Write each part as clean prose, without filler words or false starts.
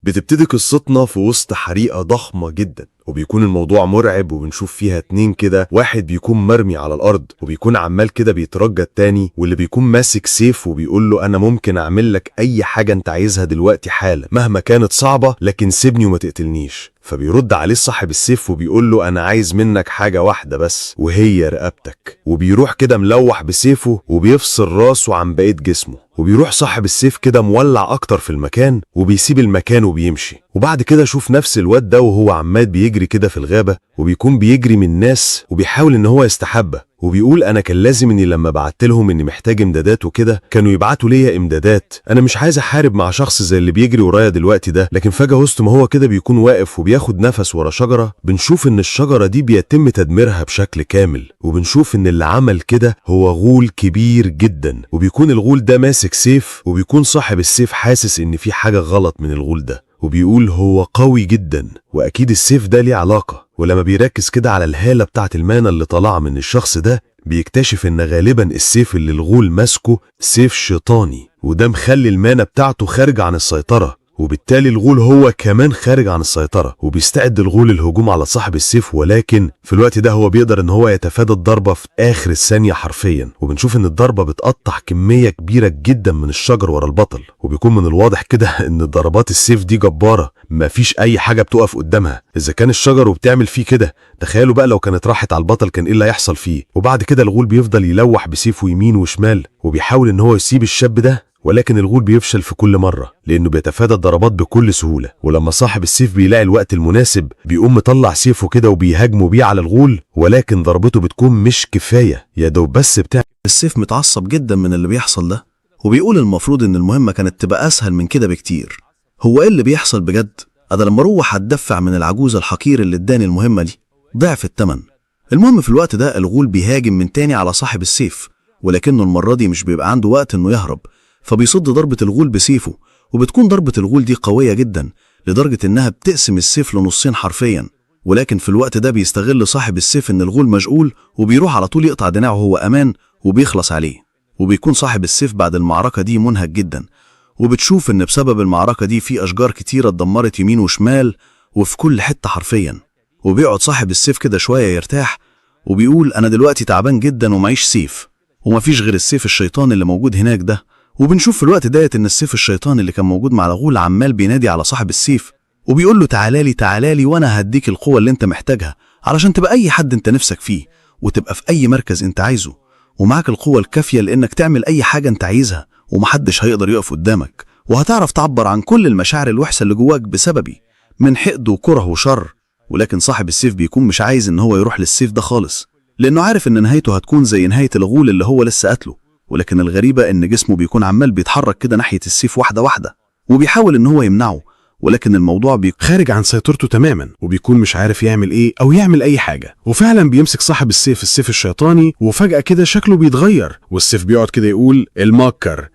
بتبتدي قصتنا في وسط حريقة ضخمة جدا، وبيكون الموضوع مرعب، وبنشوف فيها اتنين كده، واحد بيكون مرمي على الأرض وبيكون عمال كده بيترجى التاني، واللي بيكون ماسك سيف وبيقول له أنا ممكن أعمل لك أي حاجة أنت عايزها دلوقتي حالا مهما كانت صعبة، لكن سيبني وما تقتلنيش. فبيرد عليه صاحب السيف وبيقول له أنا عايز منك حاجة واحدة بس، وهي رقبتك. وبيروح كده ملوح بسيفه وبيفصل راسه عن بقية جسمه، وبيروح صاحب السيف كده مولع أكتر في المكان وبيسيب المكان وبيمشي. وبعد كده شوف نفس الواد ده وهو عمال بيجري كده في الغابة، وبيكون بيجري من الناس وبيحاول ان هو يستحبى، وبيقول انا كان لازم اني لما بعت لهم اني محتاج امدادات وكده كانوا يبعتوا ليا امدادات، انا مش عايز احارب مع شخص زي اللي بيجري ورايا دلوقتي ده. لكن فجأة وسط ما هو كده بيكون واقف وبياخد نفس ورا شجرة، بنشوف ان الشجرة دي بيتم تدميرها بشكل كامل، وبنشوف ان اللي عمل كده هو غول كبير جدا، وبيكون الغول ده ماسك سيف، وبيكون صاحب السيف حاسس ان في حاجة غلط من الغول ده، وبيقول هو قوي جدا واكيد السيف ده ليه علاقة. ولما بيركز كده على الهالة بتاعت المانة اللي طالعة من الشخص ده، بيكتشف ان غالبا السيف اللي الغول ماسكه سيف شيطاني، وده مخلي المانة بتاعته خارجة عن السيطرة، وبالتالي الغول هو كمان خارج عن السيطرة. وبيستعد الغول الهجوم على صاحب السيف، ولكن في الوقت ده هو بيقدر ان هو يتفادى الضربة في اخر الثانية حرفيا، وبنشوف ان الضربة بتقطع كمية كبيرة جدا من الشجر ورا البطل، وبيكون من الواضح كده ان ضربات السيف دي جبارة، مفيش اي حاجة بتقف قدامها. اذا كان الشجر وبتعمل فيه كده، تخيلوا بقى لو كانت راحت على البطل كان ايه اللي هيحصل فيه. وبعد كده الغول بيفضل يلوح بسيفه يمين وشمال، وبيحاول ان هو يسيب الشاب ده، ولكن الغول بيفشل في كل مرة لأنه بيتفادى الضربات بكل سهولة. ولما صاحب السيف بيلاقي الوقت المناسب، بيقوم مطلع سيفه كده وبيهاجمه بيه على الغول، ولكن ضربته بتكون مش كفاية، يا دوب بس السيف متعصب جدا من اللي بيحصل ده، وبيقول المفروض ان المهمة كانت تبقى اسهل من كده بكتير. هو ايه اللي بيحصل بجد؟ انا لما اروح اتدفع من العجوز الحقير اللي اداني المهمة دي ضعف الثمن. المهم في الوقت ده الغول بيهاجم من تاني على صاحب السيف، ولكنه المرة دي مش بيبقى عنده وقت انه يهرب، فبيصد ضربة الغول بسيفه، وبتكون ضربة الغول دي قوية جدا لدرجة انها بتقسم السيف لنصين حرفيا. ولكن في الوقت ده بيستغل صاحب السيف ان الغول مشغول، وبيروح على طول يقطع دراعه هو امان وبيخلص عليه. وبيكون صاحب السيف بعد المعركة دي منهك جدا، وبتشوف ان بسبب المعركة دي في اشجار كتيرة اتدمرت يمين وشمال وفي كل حتة حرفيا. وبيقعد صاحب السيف كده شوية يرتاح، وبيقول انا دلوقتي تعبان جدا ومعيش سيف، ومفيش غير السيف الشيطان اللي موجود هناك ده. وبنشوف في الوقت ديت ان السيف الشيطان اللي كان موجود مع الغول عمال بينادي على صاحب السيف، وبيقول له تعالالي تعالالي وانا هديك القوة اللي انت محتاجها علشان تبقى اي حد انت نفسك فيه، وتبقى في اي مركز انت عايزه، ومعاك القوة الكافية لانك تعمل اي حاجة انت عايزها، ومحدش هيقدر يقف قدامك، وهتعرف تعبر عن كل المشاعر الوحشة اللي جواك بسببي من حقد وكره وشر. ولكن صاحب السيف بيكون مش عايز ان هو يروح للسيف ده خالص، لانه عارف ان نهايته هتكون زي نهاية الغول اللي هو لسه قتله. ولكن الغريبة ان جسمه بيكون عمال بيتحرك كده ناحية السيف واحدة واحدة، وبيحاول ان هو يمنعه، ولكن الموضوع خارج عن سيطرته تماما، وبيكون مش عارف يعمل ايه او يعمل اي حاجة. وفعلا بيمسك صاحب السيف الشيطاني، وفجأة كده شكله بيتغير، والسيف بيقعد كده يقول المكر،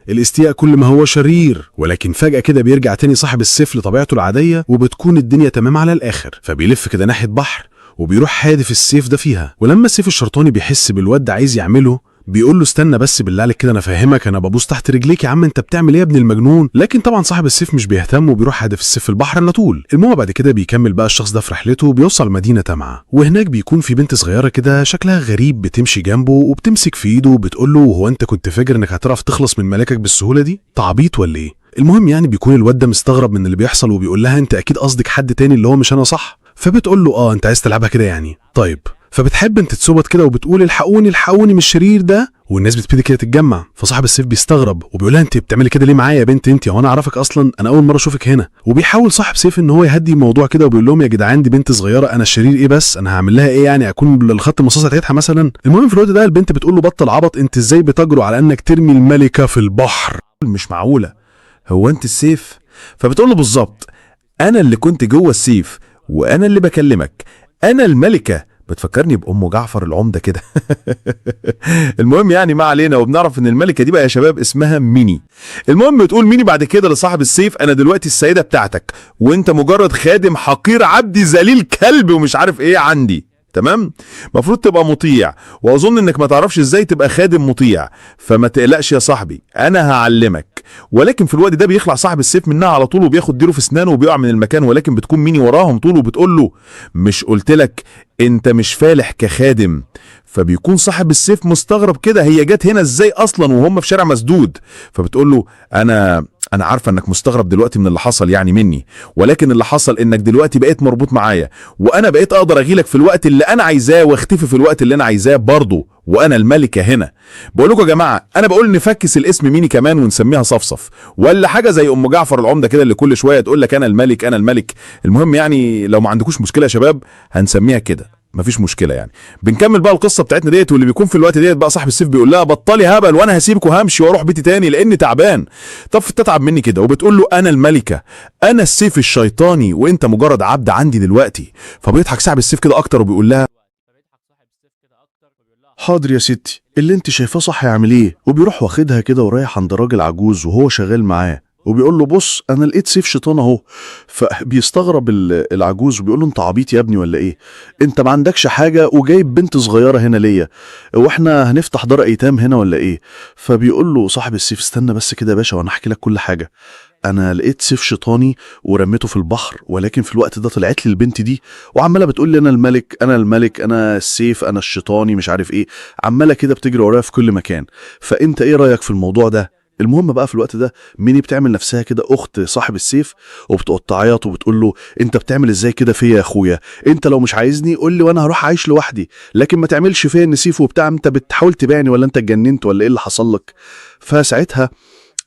الاستياء كل ما هو شرير. ولكن فجأة كده بيرجع تاني صاحب السيف لطبيعته العادية، وبتكون الدنيا تمام على الاخر. فبيلف كده ناحية بحر، وبيروح حادف السيف ده فيها. ولما السيف الشيطاني بيحس بالواد ده عايز يعمله، بيقول له استنى بس بالله عليك كده انا فاهمك، انا ببوس تحت رجليك يا عم، انت بتعمل ايه يا ابن المجنون؟ لكن طبعا صاحب السيف مش بيهتم، وبيروح هدف السيف في البحر على طول. المهم بعد كده بيكمل بقى الشخص ده في رحلته، وبيوصل مدينه تامعه، وهناك بيكون في بنت صغيره كده شكلها غريب بتمشي جنبه وبتمسك في ايده وبتقول له هو انت كنت فاكر انك هتعرف تخلص من ملكك بالسهوله دي؟ تعبيط ولا ايه؟ المهم يعني بيكون الواد ده مستغرب من اللي بيحصل، وبيقول لها انت اكيد قصدك حد تاني اللي هو مش انا صح؟ فبتقول له انت عايز تلعبها كده يعني؟ طيب. فبتحب انت تثبت كده وبتقول الحقوني من الشرير ده، والناس بتبتدي كده تتجمع. فصاحب السيف بيستغرب وبيقول لها انت بتعملي كده ليه معايا يا بنت انت؟ هو انا اعرفك اصلا؟ انا اول مره اشوفك هنا. وبيحاول صاحب سيف ان هو يهدي الموضوع كده، وبيقول لهم يا جدعان دي بنت صغيره، انا الشرير ايه بس؟ انا هعمل لها ايه يعني؟ اكون بالخط المصاص بتاعتها مثلا؟ المهم في الوقت ده البنت بتقول له بطل عبط، انت ازاي بتجرؤ على انك ترمي الملكه في البحر؟ مش معقوله، هو انت السيف؟ فبتقول له بالظبط، انا اللي كنت جوه السيف وانا اللي بكلمك، انا الملكه. بتفكرني بأم جعفر العمدة كده. المهم يعني ما علينا، وبنعرف ان الملكة دي بقى يا شباب اسمها ميني. المهم بتقول ميني بعد كده لصاحب السيف انا دلوقتي السيدة بتاعتك، وانت مجرد خادم حقير عبدي ذليل كلب ومش عارف ايه عندي، تمام؟ مفروض تبقى مطيع، واظن انك ما تعرفش ازاي تبقى خادم مطيع، فما تقلقش يا صاحبي انا هعلمك. ولكن في الوقت ده بيخلع صاحب السيف منها على طول وبياخد ديله في اسنانه وبيقع من المكان، ولكن بتكون ميني وراهم طول وبتقول له مش قلت لك انت مش فالح كخادم؟ فبيكون صاحب السيف مستغرب كده، هي جت هنا ازاي اصلا وهم في شارع مسدود؟ فبتقول له انا عارفه انك مستغرب دلوقتي من اللي حصل يعني مني، ولكن اللي حصل انك دلوقتي بقيت مربوط معايا، وانا بقيت اقدر اجيلك في الوقت اللي انا عايزاه واختفي في الوقت اللي انا عايزاه برضه، وانا الملكه هنا. بقول لكم يا جماعه، انا بقول نفكس الاسم ميني كمان ونسميها صفصف، ولا حاجه زي ام جعفر العمده كده اللي كل شويه تقول لك انا الملك انا الملك. المهم يعني لو ما عندكوش مشكله يا شباب هنسميها كده، مفيش مشكله يعني. بنكمل بقى القصه بتاعتنا ديت، واللي بيكون في الوقت ديت بقى صاحب السيف بيقول لها بطلي هبل وانا هسيبك وهمشي واروح بيتي تاني لاني تعبان. طب تتعب مني كده؟ وبتقول له انا الملكه، انا السيف الشيطاني وانت مجرد عبد عندي دلوقتي. فبيضحك صاحب السيف كده اكتر وبيقول لها حاضر يا ستي، اللي انت شايفاه صح يعمل ايه. وبيروح واخدها كده ورايح عند راجل عجوز وهو شغال معاه، وبيقول له بص انا لقيت سيف شيطان اهو. فبيستغرب العجوز وبيقول له انت عبيط يا ابني ولا ايه؟ انت ما عندكش حاجه وجايب بنت صغيره هنا ليا، واحنا هنفتح دار ايتام هنا ولا ايه؟ فبيقول له صاحب السيف استنى بس كده يا باشا وانا احكي لك كل حاجه. انا لقيت سيف شيطاني ورميته في البحر، ولكن في الوقت ده طلعت لي البنت دي وعماله بتقول لي انا الملك انا الملك انا السيف انا الشيطاني مش عارف ايه، عماله كده بتجري ورايا في كل مكان. فانت ايه رايك في الموضوع ده؟ المهم بقى في الوقت ده ميني بتعمل نفسها كده اخت صاحب السيف وبتقعد تعيط وبتقول له انت بتعمل ازاي كده فيا يا اخويا؟ انت لو مش عايزني قول لي وانا هروح اعيش لوحدي، لكن ما تعملش فيا النسيف وبتاع، انت بتحاول تبيعني ولا انت اتجننت ولا ايه اللي حصل لك؟ فساعتها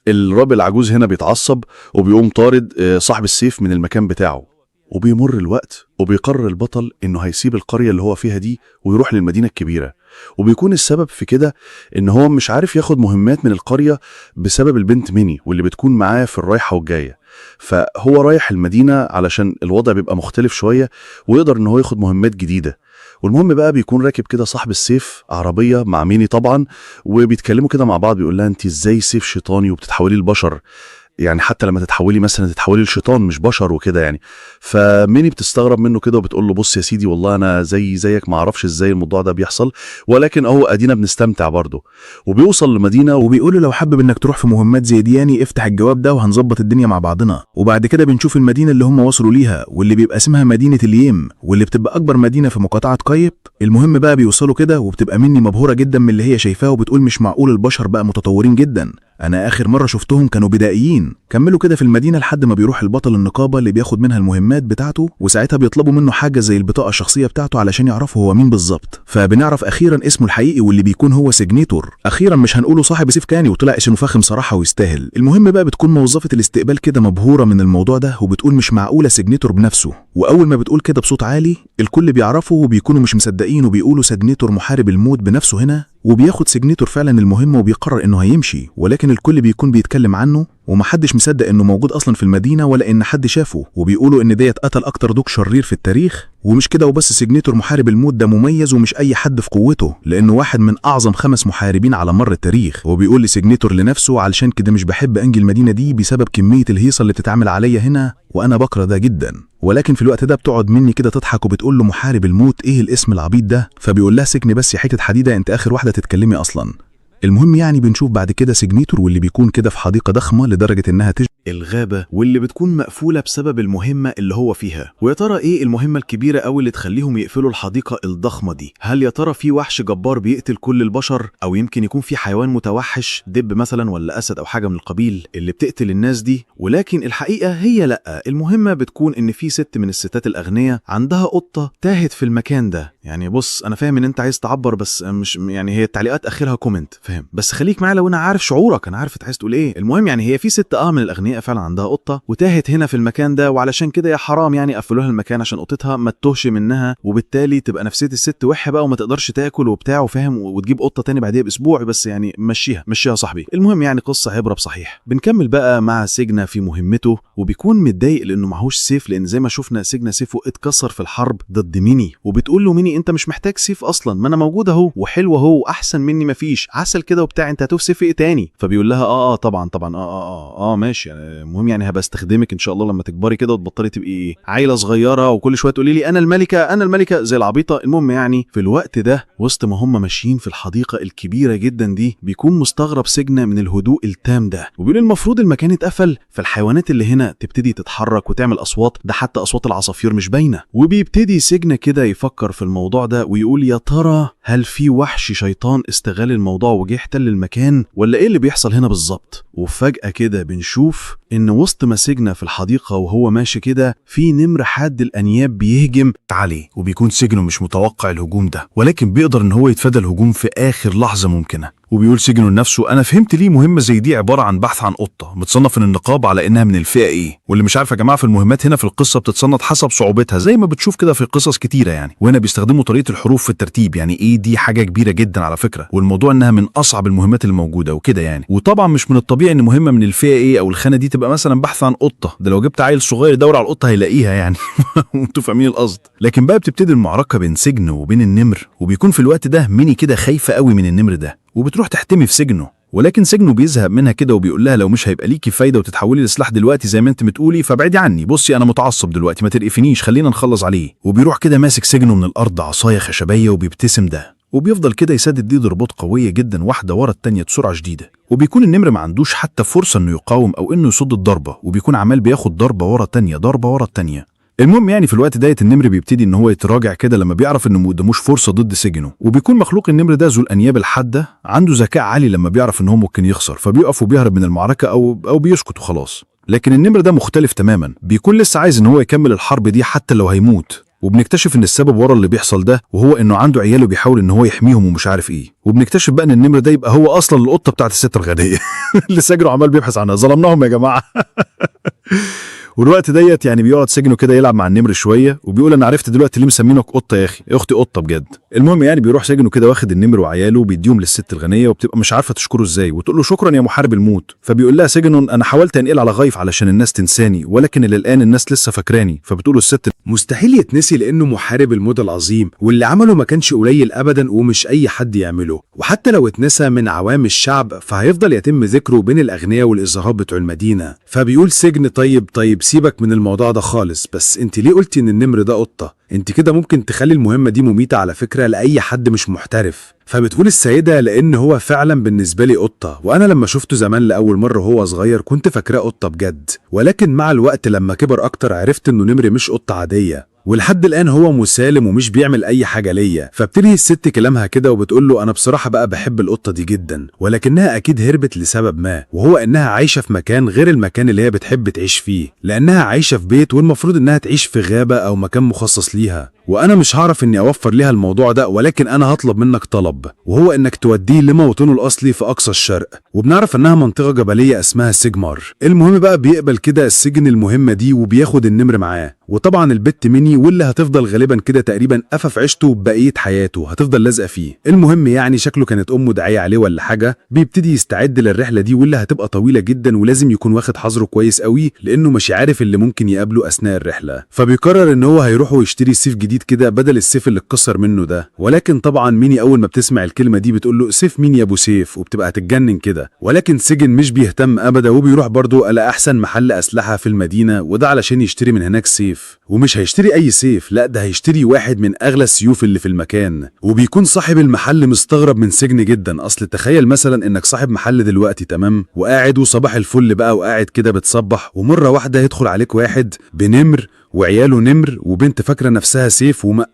الراجل العجوز هنا بيتعصب وبيقوم طارد صاحب السيف من المكان بتاعه. وبيمر الوقت وبيقرر البطل انه هيسيب القرية اللي هو فيها دي ويروح للمدينة الكبيرة، وبيكون السبب في كده ان هو مش عارف ياخد مهمات من القرية بسبب البنت ميني واللي بتكون معاه في الرايحة والجاية. فهو رايح المدينة علشان الوضع بيبقى مختلف شوية ويقدر ان هو ياخد مهمات جديدة. والمهم بقى بيكون راكب كده صاحب السيف عربية مع ميني طبعا، وبيتكلموا كده مع بعض، بيقول لها انت ازاي سيف شيطاني وبتتحولي لبشر؟ يعني حتى لما تتحولي مثلا تتحولي لشيطان مش بشر وكده يعني. فميني بتستغرب منه كده وبتقول له بص يا سيدي والله انا زيك ما اعرفش ازاي الموضوع ده بيحصل، ولكن اهو ادينا بنستمتع برضه. وبيوصل لمدينه وبيقول له لو حابب انك تروح في مهمات زي دي يعني افتح الجواب ده وهنظبط الدنيا مع بعضنا. وبعد كده بنشوف المدينه اللي هم وصلوا ليها واللي بيبقى اسمها مدينه اليم، واللي بتبقى اكبر مدينه في مقاطعه قايب. المهم بقى بيوصلوا كده وبتبقى مني مبهوره جدا من اللي هي شايفاه وبتقول مش معقول البشر بقى متطورين جدا، انا اخر مره شفتهم كانوا بدائيين. كملوا كده في المدينه لحد ما بيروح البطل النقابه اللي بياخد منها المهمات بتاعته، وساعتها بيطلبوا منه حاجه زي البطاقه الشخصيه بتاعته علشان يعرفوا هو مين بالظبط. فبنعرف اخيرا اسمه الحقيقي واللي بيكون هو سيجنيتور. اخيرا مش هنقوله صاحب سيف كاني وطلع اسمه فاخم صراحه ويستاهل. المهم بقى بتكون موظفه الاستقبال كده مبهوره من الموضوع ده وبتقول مش معقوله سيجنيتور بنفسه، واول ما بتقول كده بصوت عالي الكل بيعرفوا وبيكونوا مش مصدقين وبيقولوا سيجنيتور محارب الموت بنفسه هنا. وبياخد سيجنيتور فعلا المهمه وبيقرر انه هيمشي، ولكن الكل بيكون بيتكلم عنه ومحدش مصدق انه موجود اصلا في المدينه ولا ان حد شافه، وبيقولوا ان ديت قتل اكتر دوك شرير في التاريخ. ومش كده وبس، سيجنيتور محارب الموت ده مميز ومش اي حد في قوته، لانه واحد من اعظم 5 محاربين على مر التاريخ. وبيقول لسيجنيتور لنفسه علشان كده مش بحب انجي المدينه دي بسبب كميه الهيصه اللي بتتعمل عليا هنا، وانا بكره ده جدا. ولكن في الوقت ده بتقعد مني كده تضحك وبتقول له محارب الموت ايه الاسم العبيط ده؟ فبيقول لها سجن بس يا حته حديده، انت اخر واحده تتكلمي اصلا. المهم يعني بنشوف بعد كده سيجنيتور واللي بيكون كده في حديقه ضخمه لدرجه انها تشبه الغابه، واللي بتكون مقفوله بسبب المهمه اللي هو فيها. ويا ترى ايه المهمه الكبيره قوي اللي تخليهم يقفلوا الحديقه الضخمه دي؟ هل يا ترى في وحش جبار بيقتل كل البشر، او يمكن يكون في حيوان متوحش دب مثلا ولا اسد او حاجه من القبيل اللي بتقتل الناس دي؟ ولكن الحقيقه هي لا، المهمه بتكون ان في ست من الستات الاغنياء عندها قطه تاهت في المكان ده. يعني بص انا فاهم ان انت عايز تعبر بس مش يعني هي التعليقات اخرها كومنت، فاهم؟ بس خليك معايا لو انا عارف شعورك، انا عارف انت عايز تقول ايه. المهم يعني هي في ست من الاغنياء فعلا عندها قطه وتاهت هنا في المكان ده، وعلشان كده يا حرام يعني قفلوا لها المكان عشان قطتها ما تتوهش منها، وبالتالي تبقى نفسيه الست وحشه بقى وما تقدرش تاكل وبتاع وفاهم، وتجيب قطه تاني بعديها باسبوع. بس يعني مشيها صاحبي. المهم يعني قصه عبره بصحيح. بنكمل بقى مع سجنة في مهمته، وبيكون متضايق لانه معهوش سيف، لان زي ما شفنا سجنة سيفه اتكسر في الحرب ضد ميني. وبتقول له ميني انت مش محتاج سيف اصلا، ما انا موجود اهو وحلو اهو واحسن مني مفيش، عسل داخل كده وبتاع، انت هتوصف في ايه تاني؟ فبيقول لها طبعا ماشي، المهم يعني هبقى استخدمك ان شاء الله لما تكبري كده وتبطلي تبقي عيله صغيره وكل شويه تقولي لي انا الملكه زي العبيطه. المهم يعني في الوقت ده وسط ما هم ماشيين في الحديقه الكبيره جدا دي، بيكون مستغرب سجنة من الهدوء التام ده، وبيقول المفروض المكان اتقفل فالحيوانات اللي هنا تبتدي تتحرك وتعمل اصوات، ده حتى اصوات العصافير مش باينه. وبيبتدي سجنة كده يفكر في الموضوع ده ويقول يا ترى هل في وحش شيطان استغل الموضوع وجه احتل المكان، ولا ايه اللي بيحصل هنا بالظبط؟ وفجأة كده بنشوف ان وسط ما سجنة في الحديقة وهو ماشي كده، في نمر حاد الانياب بيهجم عليه، وبيكون سجنه مش متوقع الهجوم ده، ولكن بيقدر ان هو يتفادى الهجوم في اخر لحظة ممكنة. وبيقول سجنه لنفسه انا فهمت ليه مهمة زي دي عبارة عن بحث عن قطة متصنف من النقابة على انها من الفئة ايه. واللي مش عارف يا جماعة، في المهمات هنا في القصة بتتصنف حسب صعوبتها زي ما بتشوف كده في قصص كتيرة يعني، وهنا بيستخدموا طريقة الحروف في الترتيب، يعني ايه دي حاجة كبيرة جدا على فكرة، والموضوع انها من اصعب المهمات الموجودة وكده يعني. وطبعا مش من الطبيعي ان مهمة من الفئة ايه او الخانة دي تبقى مثلا بحث عن قطة، ده لو جبت عيل صغير يدور على القطة هيلاقيها يعني. انتوا فاهمين القصد. لكن بقى بتبتدي المعركة بين سجن وبين النمر، وبيكون في الوقت ده ميني كده خايفة قوي من النمر ده، وبتروح تحتمي في سجنه، ولكن سجنه بيزهق منها كده وبيقول لها لو مش هيبقى ليكي فايده وتتحولي لسلاح دلوقتي زي ما انت بتقولي فابعدي عني، بصي انا متعصب دلوقتي ما ترقفنيش، خلينا نخلص عليه. وبيروح كده ماسك سجنه من الارض عصايه خشبيه وبيبتسم ده، وبيفضل كده يسدد دي ضربات قويه جدا واحده ورا التانيه بسرعه شديده، وبيكون النمر ما عندوش حتى فرصه انه يقاوم او انه يصد الضربه، وبيكون عمال بياخد ضربه ورا التانيه ضربه ورا التانيه. المهم يعني في الوقت ديت النمر بيبتدي ان هو يتراجع كده لما بيعرف انه ما قداموش فرصه ضد سجنه، وبيكون مخلوق النمر ده ذو الانياب الحاده عنده ذكاء عالي لما بيعرف ان هو ممكن يخسر، فبيقف وبيهرب من المعركه او بيسكت وخلاص. لكن النمر ده مختلف تماما، بيكون لسه عايز ان هو يكمل الحرب دي حتى لو هيموت، وبنكتشف ان السبب ورا اللي بيحصل ده وهو انه عنده عياله بيحاول ان هو يحميهم ومش عارف ايه، وبنكتشف بقى ان النمر ده يبقى هو اصلا القطه بتاعت الست الغنيه اللي سجنه عمال بيبحث عنها. ظلمناهم يا جماعه. والوقت ديت يعني بيقعد سجنه كده يلعب مع النمر شويه، وبيقول انا عرفت دلوقتي ليه مسمينك قطه يا اخي، اختي قطه بجد. المهم يعني بيروح سجنه كده واخد النمر وعياله وبيديهم للست الغنيه، وبتبقى مش عارفه تشكره ازاي وتقول له شكرا يا محارب الموت. فبيقول لها سجنه انا حاولت انقل على غايف علشان الناس تنساني، ولكن الى الان الناس لسه فاكراني. فبتقول له الست مستحيل يتنسي لانه محارب الموت العظيم، واللي عمله ما كانش قليل ابدا ومش اي حد يعمله، وحتى لو اتنسى من عوام الشعب فهيفضل يتم ذكره بين الاغنياء والازهار بتوع المدينه. فبيقول سجن طيب سيبك من الموضوع ده خالص، بس انت ليه قلتي ان النمر ده قطه؟ انت كده ممكن تخلي المهمه دي مميته على فكره لاي حد مش محترف. فبتقول السيدة لأن هو فعلا بالنسبة لي قطة، وأنا لما شفته زمان لأول مرة وهو صغير كنت فاكراه قطة بجد، ولكن مع الوقت لما كبر أكتر عرفت إنه نمر مش قطة عادية، ولحد الآن هو مسالم ومش بيعمل أي حاجة ليا. فبتنهي الست كلامها كده وبتقول له أنا بصراحة بقى بحب القطة دي جدا، ولكنها أكيد هربت لسبب ما، وهو إنها عايشة في مكان غير المكان اللي هي بتحب تعيش فيه، لأنها عايشة في بيت والمفروض إنها تعيش في غابة أو مكان مخصص ليها، وأنا مش هعرف إني أوفر ليها الموضوع ده، ولكن أنا هطلب منك طلب، وهو إنك توديه لموطنه الأصلي في أقصى الشرق، وبنعرف إنها منطقة جبلية اسمها سيجمار. المهم بقى بيقبل كده السجن المهمة دي وبياخد النمر معاه، وطبعا البت ميني واللي هتفضل غالبا كده تقريبا قفف عيشته بقية حياته هتفضل لازقة فيه. المهم يعني شكله كانت أمه داعية عليه ولا حاجة، بيبتدي يستعد للرحلة دي واللي هتبقى طويلة جدا، ولازم يكون واخد حذره كويس قوي لأنه مش عارف اللي ممكن يقابله أثناء الرحلة. فبيقرر إن هو هيروح ويشتري سيف جديد كده بدل السيف اللي اتكسر منه ده، ولكن طبعا ميني أول ما بتسمع الكلمة دي بتقول له سيف مين يا أبو سيف، وبتبقى هتتجنن كده، ولكن سجن مش بيهتم أبدا، وبيروح برضه على أحسن محل أسلحة في المدينة، وده علشان يشتري من هناك سيف، ومش هيشتري أي سيف، لا ده هيشتري واحد من أغلى السيوف اللي في المكان. وبيكون صاحب المحل مستغرب من سجن جدا، أصل تخيل مثلا إنك صاحب محل دلوقتي تمام، وقاعد وصباح الفل بقى وقاعد كده بتصبح، ومرة واحدة يدخل عليك واحد بنمر وعياله نمر وبنت فاكرة نفسها سيف وما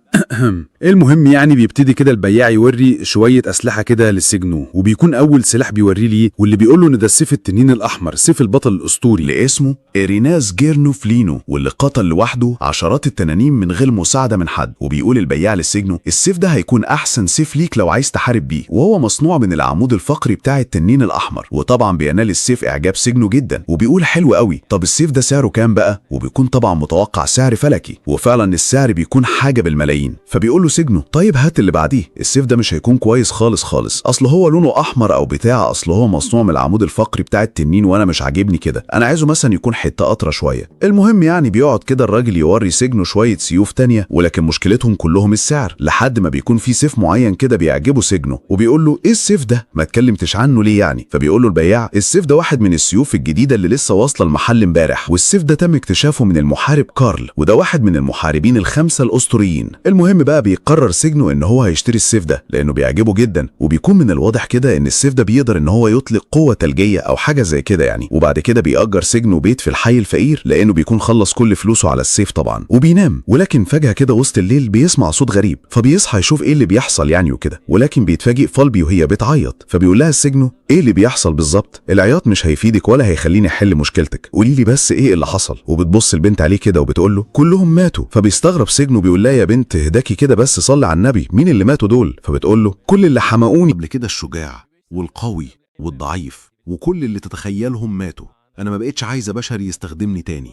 المهم يعني بيبتدي كده البياع يوري شوية أسلحة كده للسجنو، وبيكون أول سلاح بيوريه ليه واللي بيقول له إن ده السيف التنين الأحمر، سيف البطل الأسطوري اللي اسمه إيريناس جيرنوفلينو، واللي قتل لوحده عشرات التنانين من غير مساعدة من حد. وبيقول البياع للسجنو السيف ده هيكون أحسن سيف ليك لو عايز تحارب بيه، وهو مصنوع من العمود الفقري بتاع التنين الأحمر. وطبعا بينال السيف إعجاب سجنو جدا، وبيقول حلو قوي، طب السيف ده سعره كام بقى؟ وبيكون طبعا متوقع سعر فلكي، وفعلا السعر بيكون حاجة بالملايين. فبيقول له سجنه طيب هات اللي بعديه، السيف ده مش هيكون كويس خالص خالص، اصل هو لونه احمر او بتاع، اصل هو مصنوع من العمود الفقري بتاع التنين وانا مش عاجبني كده، انا عايزه مثلا يكون حته قطره شويه. المهم يعني بيقعد كده الراجل يوري سجنه شويه سيوف تانية، ولكن مشكلتهم كلهم السعر، لحد ما بيكون في سيف معين كده بيعجبه سجنه وبيقول له ايه السيف ده ما اتكلمتش عنه ليه يعني؟ فبيقول له البياع السيف ده واحد من السيوف الجديده اللي لسه واصله المحل امبارح، والسيف ده تم اكتشافه من المحارب كارل، وده واحد من المحاربين الخمسه الاسطوريين. المهم بقى بيقرر سجنه ان هو هيشتري السيف ده لانه بيعجبه جدا، وبيكون من الواضح كده ان السيف ده بيقدر ان هو يطلق قوه ثلجيه او حاجه زي كده يعني. وبعد كده بيأجر سجنه بيت في الحي الفقير لانه بيكون خلص كل فلوسه على السيف طبعا، وبينام. ولكن فجاه كده وسط الليل بيسمع صوت غريب، فبيصحى يشوف ايه اللي بيحصل يعني وكده، ولكن بيتفاجئ فالبي وهي بتعيط. فبيقول لها سجنه ايه اللي بيحصل بالظبط؟ العياط مش هيفيدك ولا هيخليني احل مشكلتك، قولي لي بس ايه اللي حصل. وبتبص البنت عليه كده وبتقول له كلهم ماتوا. فبيستغرب سجنه بيقول لها يا بنت اهداكي كده بس، صلي على النبي، مين اللي ماتوا دول؟ فبتقول له كل اللي حمقوني قبل كده الشجاع والقوي والضعيف وكل اللي تتخيلهم ماتوا، انا ما بقتش عايزه بشر يستخدمني تاني.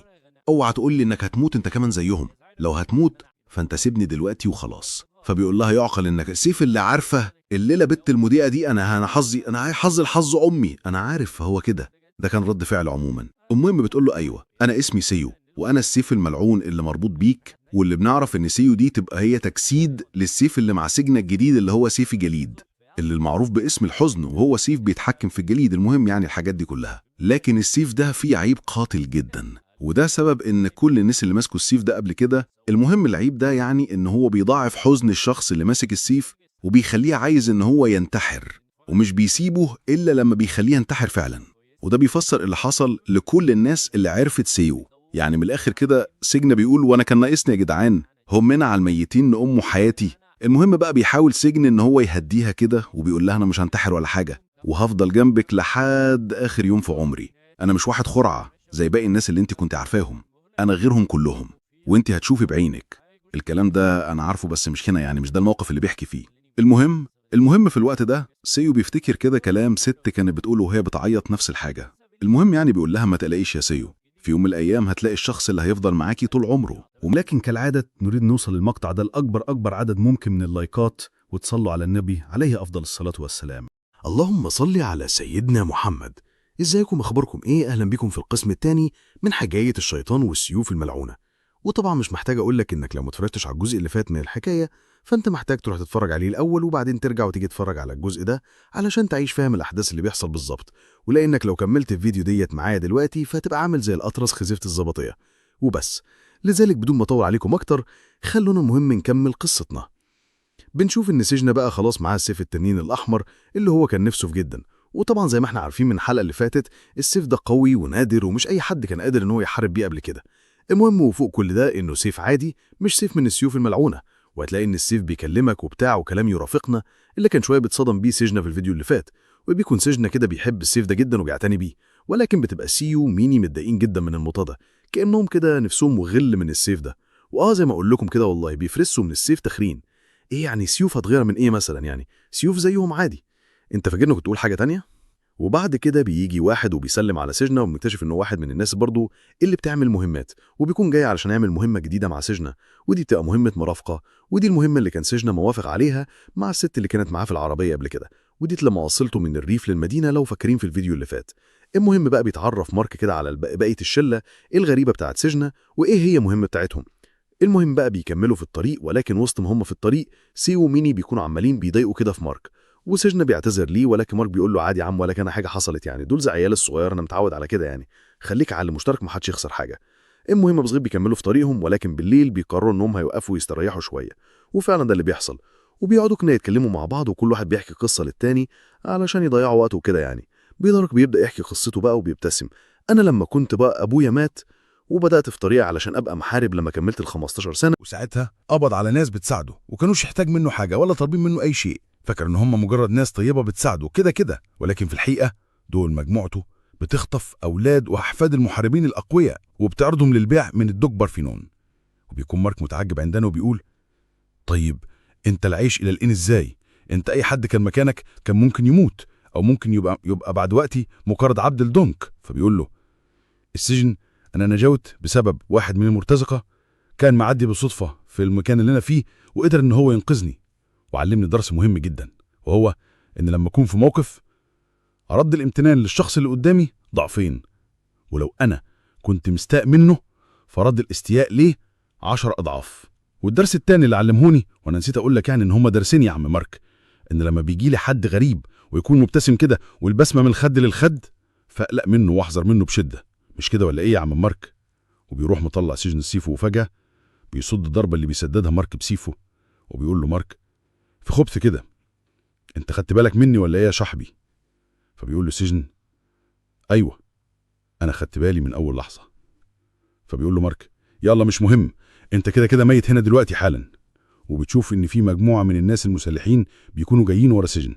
اوعى تقول لي انك هتموت انت كمان زيهم، لو هتموت فانت سيبني دلوقتي وخلاص. فبيقول لها يعقل انك السيف اللي عارفه الليله بنت المذيعه دي انا حظي، انا حظ الحظ امي، انا عارف هو كده. ده كان رد فعل عموما. المهم بتقول له ايوه انا اسمي سيو، وانا السيف الملعون اللي مربوط بيك، واللي بنعرف ان سيو دي تبقى هي تجسيد للسيف اللي مع سجنك الجديد اللي هو سيف الجليد، اللي المعروف باسم الحزن، وهو سيف بيتحكم في الجليد. المهم يعني الحاجات دي كلها، لكن السيف ده فيه عيب قاتل جدا، وده سبب ان كل الناس اللي ماسكوا السيف ده قبل كده. المهم العيب ده يعني ان هو بيضاعف حزن الشخص اللي ماسك السيف، وبيخليه عايز ان هو ينتحر، ومش بيسيبه الا لما بيخليه ينتحر فعلا. وده بيفسر اللي حصل لكل الناس اللي عرفت سيو. يعني من الاخر كده سجن بيقول وانا كان ناقصني يا جدعان همنا على الميتين نقوم حياتي. المهم بقى بيحاول سجن ان هو يهديها كده، وبيقول لها انا مش هنتحر ولا حاجه، وهفضل جنبك لحد اخر يوم في عمري. انا مش واحد خرعه زي باقي الناس اللي انت كنت عارفاهم، انا غيرهم كلهم، وانت هتشوفي بعينك. الكلام ده انا عارفه بس مش هنا يعني، مش ده الموقف اللي بيحكي فيه. المهم في الوقت ده سيو بيفتكر كده كلام ست كانت بتقوله وهي بتعيط نفس الحاجه. المهم يعني بيقول لها ما تقلقيش يا سيو، في يوم من الأيام هتلاقي الشخص اللي هيفضل معاكي طول عمره. ولكن كالعادة نريد نوصل للمقطع ده لأكبر عدد ممكن من اللايكات، وتصلوا على النبي عليه أفضل الصلاة والسلام. اللهم صل على سيدنا محمد. ازيكم، اخباركم ايه؟ اهلا بكم في القسم الثاني من حكاية الشيطان والسيوف الملعونة. وطبعا مش محتاج اقولك انك لو ما اتفرجتش على الجزء اللي فات من الحكاية فانت محتاج تروح تتفرج عليه الاول، وبعدين ترجع وتيجي تتفرج على الجزء ده علشان تعيش فاهم الاحداث اللي بيحصل بالظبط. ولانك لو كملت الفيديو ديت معايا دلوقتي فهتبقى عامل زي الاطرس خزيفة الزبطية وبس. لذلك بدون ما اطول عليكم اكتر خلونا المهم نكمل قصتنا. بنشوف ان سجنة بقى خلاص معاه السيف التنين الاحمر اللي هو كان نفسه في جدا. وطبعا زي ما احنا عارفين من الحلقة اللي فاتت السيف ده قوي ونادر ومش اي حد كان قادر ان هو يحارب بيه قبل كده. المهم وفوق كل ده انه سيف عادي مش سيف من السيوف الملعونة، وهتلاقي ان السيف بيكلمك وبتاع وكلام يرافقنا اللي كان شويه بيتصدم بيه سجنة في الفيديو اللي فات. وبيكون سجنة كده بيحب السيف ده جدا وبيعتني بيه، ولكن بتبقى سيو وميني متضايقين جدا من الموضوع ده، كانهم كده نفسهم وغل من السيف ده. زي ما اقول لكم كده والله بيفرسوا من السيف تخرين. ايه يعني سيوف هتغير من ايه مثلا؟ يعني سيوف زيهم عادي. انت فاكرني كنت تقول حاجه تانية؟ وبعد كده بيجي واحد وبيسلم على سجنة، وبنكتشف انه واحد من الناس برضو اللي بتعمل مهمات، وبيكون جاي علشان يعمل مهمة جديدة مع سجنة، ودي بتبقى مهمة مرافقة. ودي المهمة اللي كان سجنة موافق عليها مع الست اللي كانت معاه في العربية قبل كده، ودي لما وصلته من الريف للمدينة لو فاكرين في الفيديو اللي فات. المهم بقى بيتعرف مارك كده على بقية الشلة الغريبة بتاعت سجنة وايه هي مهمة بتاعتهم. المهم بقى بيكملوا في الطريق، ولكن وسط ما هم في الطريق سيو وميني بيكونوا عمالين بيضايقوا كده في مارك، وسجنة بيعتذر ليه، ولكن مارك بيقول له عادي يا عم ولا كان حاجه حصلت، يعني دول زي عيال الصغير انا متعود على كده، يعني خليك على المشترك ما حدش يخسر حاجه. المهم بصغير بيكملوا في طريقهم، ولكن بالليل بيقرروا انهم هيوقفوا يستريحوا شويه، وفعلا ده اللي بيحصل. وبيقعدوا كده يتكلموا مع بعض وكل واحد بيحكي قصه للتاني علشان يضيعوا وقته وكده يعني. بيدرك بيبدا يحكي قصته بقى وبيبتسم. انا لما كنت بقى ابويا مات وبدات في طريقي علشان ابقى محارب لما كملت ال 15 سنه، وساعتها قبض على ناس بتساعده وكانوش يحتاج منه حاجه ولا طالبين منه اي شيء، فاكر ان هم مجرد ناس طيبه بتساعده كده، ولكن في الحقيقه دول مجموعته بتخطف اولاد واحفاد المحاربين الاقوياء وبتعرضهم للبيع من الدوج بارفينون. وبيكون مارك متعجب عندنا وبيقول طيب انت العيش الى الان ازاي؟ انت اي حد كان مكانك كان ممكن يموت او ممكن يبقى بعد وقتي مجرد عبد الدونك. فبيقول له السجن انا نجوت بسبب واحد من المرتزقه كان معدي بالصدفة في المكان اللي أنا فيه وقدر إن هو ينقذني وعلمني درس مهم جدا، وهو إن لما أكون في موقف أرد الامتنان للشخص اللي قدامي ضعفين، ولو أنا كنت مستاء منه فرد الاستياء ليه 10 أضعاف. والدرس التاني اللي علمهوني، وأنا نسيت أقول لك يعني إن هما درسين يا عم مارك، إن لما بيجي لي حد غريب ويكون مبتسم كده والبسمة من الخد للخد فأقلق منه واحذر منه بشدة، مش كده ولا إيه يا عم مارك؟ وبيروح مطلع سجن سيفو وفجأة بيصد الضربة اللي بيسددها مارك بسيفو وبيقول له مارك في خبث كده، انت خدت بالك مني ولا ايه يا صاحبي؟ فبيقول له سجن ايوه انا خدت بالي من اول لحظة. فبيقول له مارك يلا مش مهم، انت كده كده ميت هنا دلوقتي حالا. وبتشوف ان في مجموعة من الناس المسلحين بيكونوا جايين ورا سجن،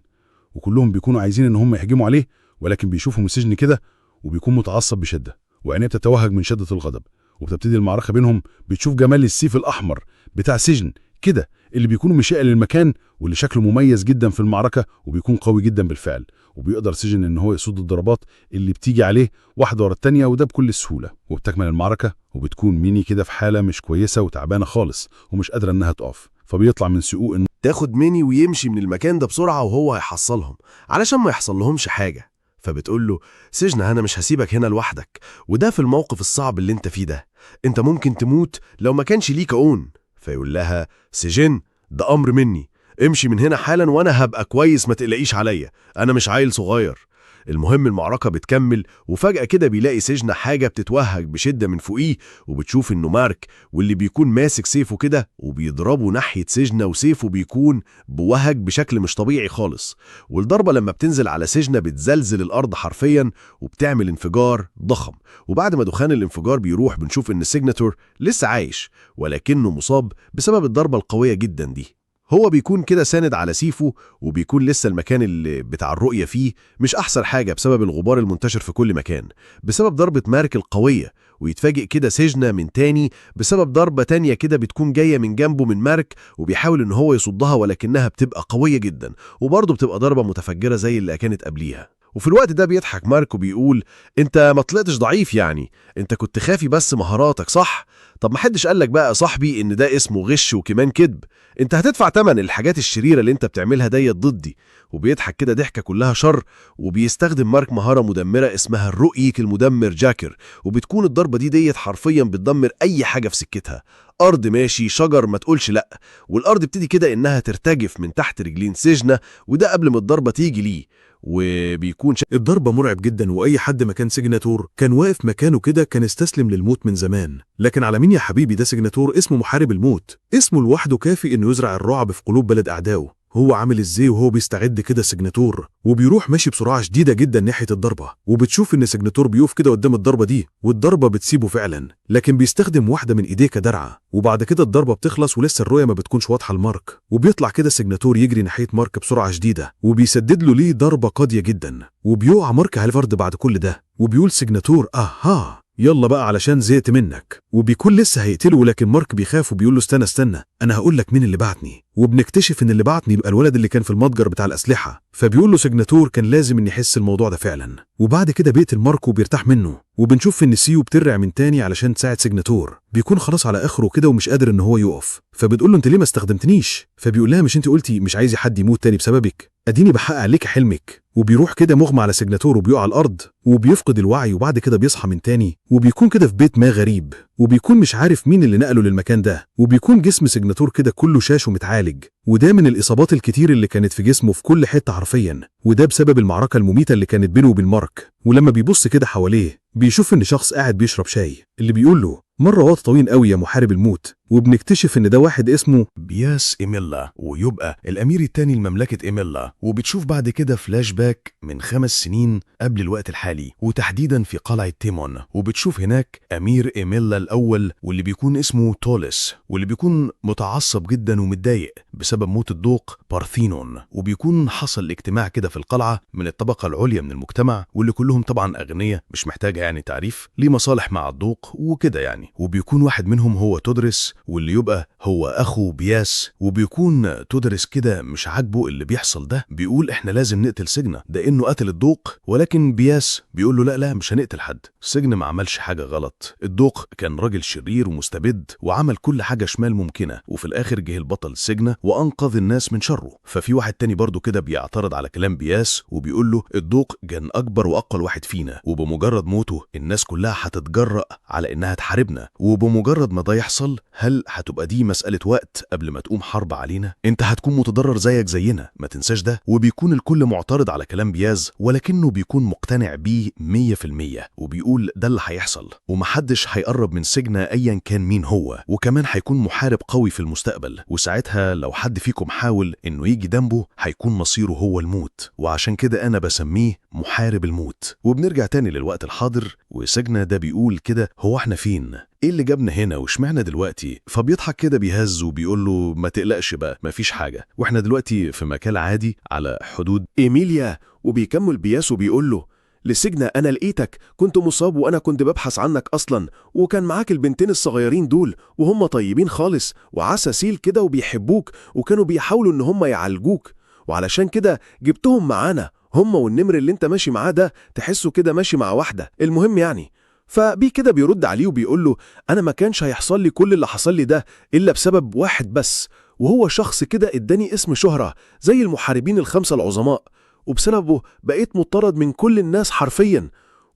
وكلهم بيكونوا عايزين ان هم يهجموا عليه، ولكن بيشوفوا من سجن كده وبيكون متعصب بشدة وعينيه بتتوهج من شدة الغضب، وبتبتدي المعركة بينهم. بتشوف جمال السيف الأحمر بتاع سجن كده اللي بيكون مشائل للمكان واللي شكله مميز جدا في المعركة وبيكون قوي جدا بالفعل، وبيقدر سجن ان هو يصد الضربات اللي بتيجي عليه واحدة ورا التانية وده بكل سهولة. وبتكمل المعركة وبتكون ميني كده في حالة مش كويسة وتعبانة خالص ومش قادرة انها تقف، فبيطلع من سقوق إن تاخد ميني ويمشي من المكان ده بسرعة وهو هيحصلهم علشان ما يحصل لهمش حاجة. فبتقول له سجن أنا مش هسيبك هنا لوحدك، وده في الموقف الصعب اللي انت فيه ده، انت ممكن تموت لو ما كانش ليك عون. فيقول لها سجن ده أمر مني، امشي من هنا حالا وانا هبقى كويس ما تقلقيش عليا، انا مش عيل صغير. المهم المعركة بتكمل وفجأة كده بيلاقي سجن حاجة بتتوهج بشدة من فوقيه، وبتشوف انه مارك واللي بيكون ماسك سيفه كده وبيضربه ناحية سجنة، وسيفه بيكون بوهج بشكل مش طبيعي خالص. والضربة لما بتنزل على سجنة بتزلزل الأرض حرفيا وبتعمل انفجار ضخم. وبعد ما دخان الانفجار بيروح بنشوف ان السيجناتور لسه عايش ولكنه مصاب بسبب الضربة القوية جدا دي. هو بيكون كده ساند على سيفه وبيكون لسه المكان اللي بتاع الرؤية فيه مش أحسن حاجة بسبب الغبار المنتشر في كل مكان بسبب ضربة مارك القوية، ويتفاجئ كده سجنة من تاني بسبب ضربة تانية كده بتكون جاية من جنبه من مارك، وبيحاول ان هو يصدها ولكنها بتبقى قوية جدا وبرضه بتبقى ضربة متفجرة زي اللي كانت قبليها. وفي الوقت ده بيضحك مارك وبيقول انت ما طلعتش ضعيف يعني، انت كنت خافي بس مهاراتك صح؟ طب ما حدش قالك بقى يا صاحبي ان ده اسمه غش وكمان كذب، انت هتدفع تمن الحاجات الشريرة اللي انت بتعملها ديت ضدي. وبيضحك كده ضحكة كلها شر، وبيستخدم مارك مهارة مدمرة اسمها الرؤيك المدمر جاكر، وبتكون الضربة ديت حرفيا بتدمر اي حاجة في سكتها، أرض ماشي شجر ما تقولش لأ. والأرض بتدي كده إنها ترتجف من تحت رجلين سجنة، وده قبل ما الضربة تيجي ليه. وبيكون الضربة مرعب جدا، وأي حد مكان سيجناتور كان واقف مكانه كده كان استسلم للموت من زمان. لكن على مين يا حبيبي؟ ده سيجناتور اسمه محارب الموت، اسمه لوحده كافي إنه يزرع الرعب في قلوب بلد أعدائه. هو عامل ازاي وهو بيستعد كده سيجناتور وبيروح ماشي بسرعة شديدة جدا ناحية الضربة، وبتشوف ان سيجناتور بيقف كده قدام الضربة دي والضربة بتسيبه فعلا، لكن بيستخدم واحدة من ايديه كدرعة. وبعد كده الضربة بتخلص ولسه الرؤية ما بتكونش واضحة لمارك، وبيطلع كده سيجناتور يجري ناحية مارك بسرعة شديدة وبيسدد له ليه ضربة قاضية جدا، وبيقع مارك على الارض بعد كل ده. وبيقول سيجناتور اها يلا بقى علشان زهقت منك، وبيكون لسه هيقتله، لكن مارك بيخاف وبيقول له استنى انا هقول لك مين اللي بعتني. وبنكتشف ان اللي بعتني يبقى الولد اللي كان في المتجر بتاع الاسلحه. فبيقول له سيجناتور كان لازم ان يحس الموضوع ده فعلا، وبعد كده بيقتل مارك وبيرتاح منه. وبنشوف ان سيو بترجع من تاني علشان تساعد سيجناتور، بيكون خلاص على اخره كده ومش قادر ان هو يقف. فبتقول له انت ليه ما استخدمتنيش؟ فبيقول لها مش انت قلتي مش عايزه حد يموت تاني بسببك؟ اديني بحقق عليك حلمك. وبيروح كده مغمى على سيجناتور وبيقع على الارض وبيفقد الوعي، وبعد كده بيصحى من تاني وبيكون كده في بيت ما غريب، وبيكون مش عارف مين اللي نقله للمكان ده. وبيكون جسم سيجناتور كده كله شاش ومتعالج، وده من الاصابات الكتير اللي كانت في جسمه في كل حته حرفيا، وده بسبب المعركه المميته اللي كانت بينه وبين مارك. ولما بيبص كده حواليه بيشوف ان شخص قاعد بيشرب شاي، اللي بيقول له مرة وقت طويل قوي يا محارب الموت. وبنكتشف ان ده واحد اسمه بياس إيميلا، ويبقى الأمير التاني لمملكة إيميلا. وبتشوف بعد كده فلاش باك من 5 سنين قبل الوقت الحالي، وتحديدا في قلعة تيمون. وبتشوف هناك أمير إيميلا الأول واللي بيكون اسمه تولس، واللي بيكون متعصب جدا ومتضايق بسبب موت الدوق بارثينون. وبيكون حصل اجتماع كده في القلعة من الطبقة العليا من المجتمع، واللي كلهم طبعا أغنياء مش محتاجة يعني تعريف، ليه مصالح مع الدوق وكده يعني. وبيكون واحد منهم هو تودرس، واللي يبقى هو أخو بياس، وبيكون تودرس كده مش عاجبه اللي بيحصل ده، بيقول إحنا لازم نقتل سجنة ده إنه قتل الدوق، ولكن بياس بيقول له لا مش هنقتل حد، سجن ما عملش حاجة غلط، الدوق كان راجل شرير ومستبد وعمل كل حاجة شمال ممكنة، وفي الآخر جه البطل السجنة وأنقذ الناس من شره. ففي واحد تاني برضو كده بيعترض على كلام بياس وبيقول له الدوق كان أكبر وأقل واحد فينا، وبمجرد موته الناس كلها هتتجرأ على إنها تحاربنا، وبمجرد ما ده يحصل هل هتبقى دي مسألة وقت قبل ما تقوم حرب علينا؟ انت هتكون متضرر زيك زينا، ما تنساش ده. وبيكون الكل معترض على كلام بياز، ولكنه بيكون مقتنع بيه 100%، وبيقول ده اللي هيحصل، ومحدش هيقرب من سجنة أيا كان مين هو، وكمان هيكون محارب قوي في المستقبل، وساعتها لو حد فيكم حاول إنه يجي جنبه هيكون مصيره هو الموت، وعشان كده أنا بسميه محارب الموت. وبنرجع تاني للوقت الحاضر، وسجنة ده بيقول كده هو احنا فين؟ ايه اللي جابنا هنا وشمعنا دلوقتي؟ فبيضحك كده بيهز وبيقول له ما تقلقش بقى، مفيش حاجة، واحنا دلوقتي في مكان عادي على حدود إيميليا. وبيكمل بياس وبيقول له لسجنة أنا لقيتك، كنت مصاب وأنا كنت ببحث عنك أصلا، وكان معاك البنتين الصغيرين دول وهم طيبين خالص وعساسيل كده وبيحبوك، وكانوا بيحاولوا إن هم يعالجوك، وعلشان كده جبتهم معانا، هم والنمر اللي انت ماشي معاه ده تحسه كده ماشي مع واحدة. المهم يعني فبي كده بيرد عليه وبيقول له أنا ما كانش هيحصل لي كل اللي حصل لي ده إلا بسبب واحد بس، وهو شخص كده اداني اسم شهرة زي المحاربين الخمسة العظماء، وبسببه بقيت مطرد من كل الناس حرفيا،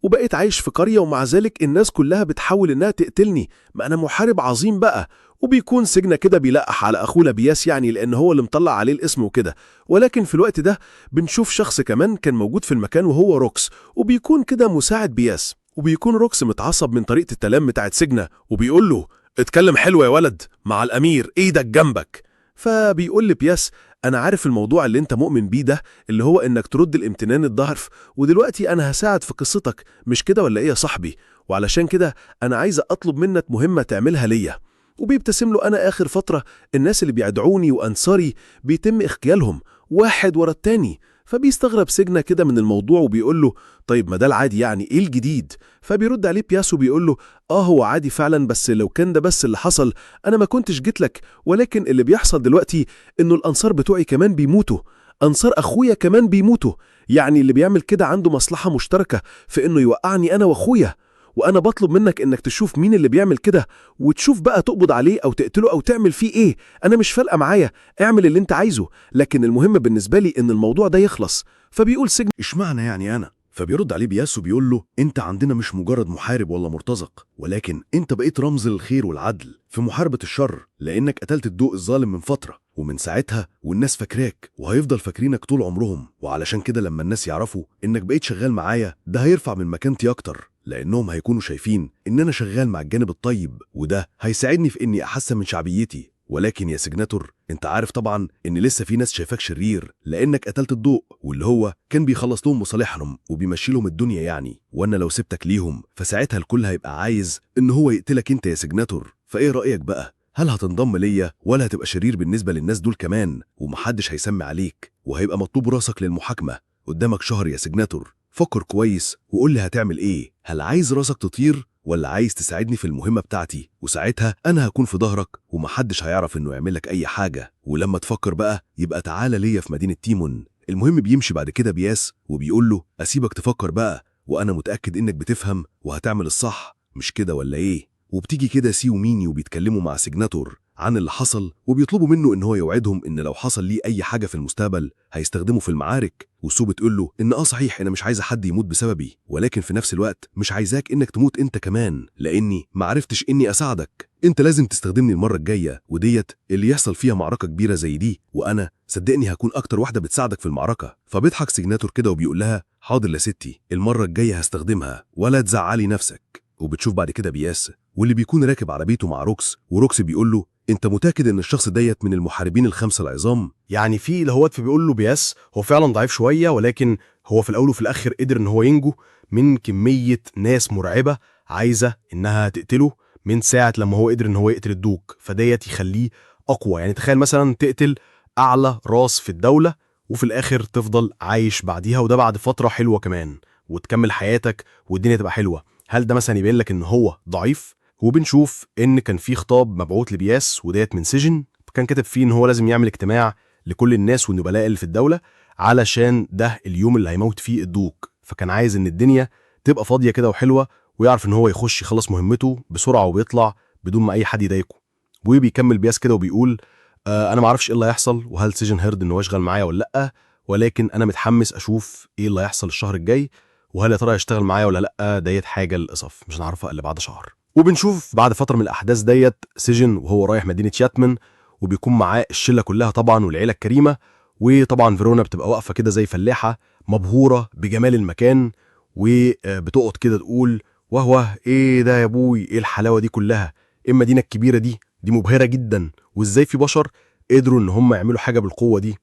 وبقيت عايش في قرية ومع ذلك الناس كلها بتحاول إنها تقتلني، ما أنا محارب عظيم بقى. وبيكون سجنة كده بيلقح على أخوه بياس يعني لأن هو اللي مطلع عليه الاسم وكده. ولكن في الوقت ده بنشوف شخص كمان كان موجود في المكان وهو روكس، وبيكون كده مساعد بياس، وبيكون روكس متعصب من طريقة الكلام بتاعت سجنة وبيقول له اتكلم حلو يا ولد، مع الأمير ايدك جنبك. فبيقول لبياس أنا عارف الموضوع اللي انت مؤمن بيه ده، اللي هو إنك ترد الامتنان الضعف، ودلوقتي أنا هساعد في قصتك، مش كده ولا إيه يا صاحبي؟ وعلشان كده أنا عايز أطلب منك مهمة تعملها ليا. وبيبتسم له أنا آخر فترة الناس اللي بيدعوني وأنصاري بيتم اغتيالهم واحد ورا التاني. فبيستغرب سجنة كده من الموضوع وبيقول له طيب ما ده العادي يعني، ايه الجديد؟ فبيرد عليه بياس وبيقول له هو عادي فعلا، بس لو كان ده بس اللي حصل انا ما كنتش جيت لك، ولكن اللي بيحصل دلوقتي انه الانصار بتوعي كمان بيموتوا، انصار اخويا كمان بيموتوا، يعني اللي بيعمل كده عنده مصلحة مشتركة في انه يوقعني انا واخويا، وانا بطلب منك انك تشوف مين اللي بيعمل كده وتشوف بقى تقبض عليه او تقتله او تعمل فيه ايه، انا مش فارقه معايا، اعمل اللي انت عايزه، لكن المهم بالنسبه لي ان الموضوع ده يخلص. فبيقول سجن اشمعنى يعني أنا؟ فبيرد عليه بياس وبيقول له انت عندنا مش مجرد محارب ولا مرتزق، ولكن انت بقيت رمز للخير والعدل في محاربة الشر، لانك قتلت الضوء الظالم من فترة، ومن ساعتها والناس فاكراك وهيفضل فاكرينك طول عمرهم، وعلشان كده لما الناس يعرفوا انك بقيت شغال معايا ده هيرفع من مكانتي اكتر، لانهم هيكونوا شايفين ان انا شغال مع الجانب الطيب، وده هيساعدني في اني احسن من شعبيتي. ولكن يا سجناتور انت عارف طبعا ان لسه في ناس شايفاك شرير لانك قتلت الضوء، واللي هو كان بيخلص لهم مصالحهم وبيمشي لهم الدنيا يعني، وانا لو سبتك ليهم فساعتها الكل هيبقى عايز ان هو يقتلك انت يا سجناتور. فايه رأيك بقى؟ هل هتنضم ليا ولا هتبقى شرير بالنسبة للناس دول كمان ومحدش هيسمي عليك وهيبقى مطلوب راسك للمحاكمة؟ قدامك شهر يا سجناتور، فكر كويس وقول لي هتعمل ايه، هل عايز راسك تطير ولا عايز تساعدني في المهمة بتاعتي؟ وساعتها أنا هكون في ظهرك ومحدش هيعرف إنه يعملك أي حاجة، ولما تفكر بقى يبقى تعالى ليا في مدينة تيمون. المهم بيمشي بعد كده بياس وبيقول له أسيبك تفكر بقى، وأنا متأكد إنك بتفهم وهتعمل الصح، مش كده ولا إيه؟ وبتيجي كده سي وميني وبيتكلموا مع سجناتور عن اللي حصل، وبيطلبوا منه إن هو يوعدهم إن لو حصل ليه أي حاجة في المستقبل هيستخدمه في المعارك. وسو بتقول له إن صحيح أنا مش عايزة حد يموت بسببي، ولكن في نفس الوقت مش عايزاك إنك تموت أنت كمان، لأني معرفتش إني أساعدك، أنت لازم تستخدمني المرة الجاية، وديت اللي يحصل فيها معركة كبيرة زي دي، وأنا صدقني هكون أكتر واحدة بتساعدك في المعركة. فبيضحك سجناتور كده وبيقول لها حاضر يا ستي، المرة الجاية هستخدمها ولا تزعلي نفسك. وبتشوف بعد كده بياس واللي بيكون راكب عربيته مع روكس، وروكس بيقول له انت متاكد ان الشخص ديت من المحاربين الخمسة العظام؟ يعني في اللي هو فبيقول له بياس هو فعلا ضعيف شويه، ولكن هو في الاول وفي الاخر قدر ان هو ينجو من كميه ناس مرعبه عايزه انها تقتله من ساعه لما هو قدر ان هو يقتل الدوق، فديت يخليه اقوى. يعني تخيل مثلا تقتل اعلى راس في الدوله وفي الاخر تفضل عايش بعديها، وده بعد فتره حلوه كمان، وتكمل حياتك والدنيا تبقى حلوه. هل ده مثلا يبين لك ان هو ضعيف؟ وبنشوف ان كان في خطاب مبعوث لبياس وديت من سجن، كان كاتب فيه ان هو لازم يعمل اجتماع لكل الناس والنبلاء اللي في الدولة علشان ده اليوم اللي هيموت فيه الدوق، فكان عايز ان الدنيا تبقى فاضية كده وحلوة ويعرف ان هو يخش يخلص مهمته بسرعة وبيطلع بدون ما اي حد يضايقه. وبيكمل بياس كده وبيقول انا ما اعرفش ايه اللي هيحصل وهل سجن هيرد ان هو يشغل معايا ولا لا، ولكن انا متحمس اشوف ايه اللي هيحصل الشهر الجاي، وهل يا ترى هيشتغل معايا ولا لا. ديت حاجة للاسف مش هنعرفها الا بعد شهر. وبنشوف بعد فترة من الاحداث ديت سجن وهو رايح مدينة ياتمن، وبيكون معاه الشلة كلها طبعا والعيلة الكريمة، وطبعا فيرونا بتبقى واقفة كده زي فلاحة مبهورة بجمال المكان، وبتقعد كده تقول وهو ايه ده يا ابوي، ايه الحلاوة دي كلها، ايه المدينة الكبيرة دي مبهرة جدا، وازاي في بشر قدروا ان هم يعملوا حاجة بالقوة دي.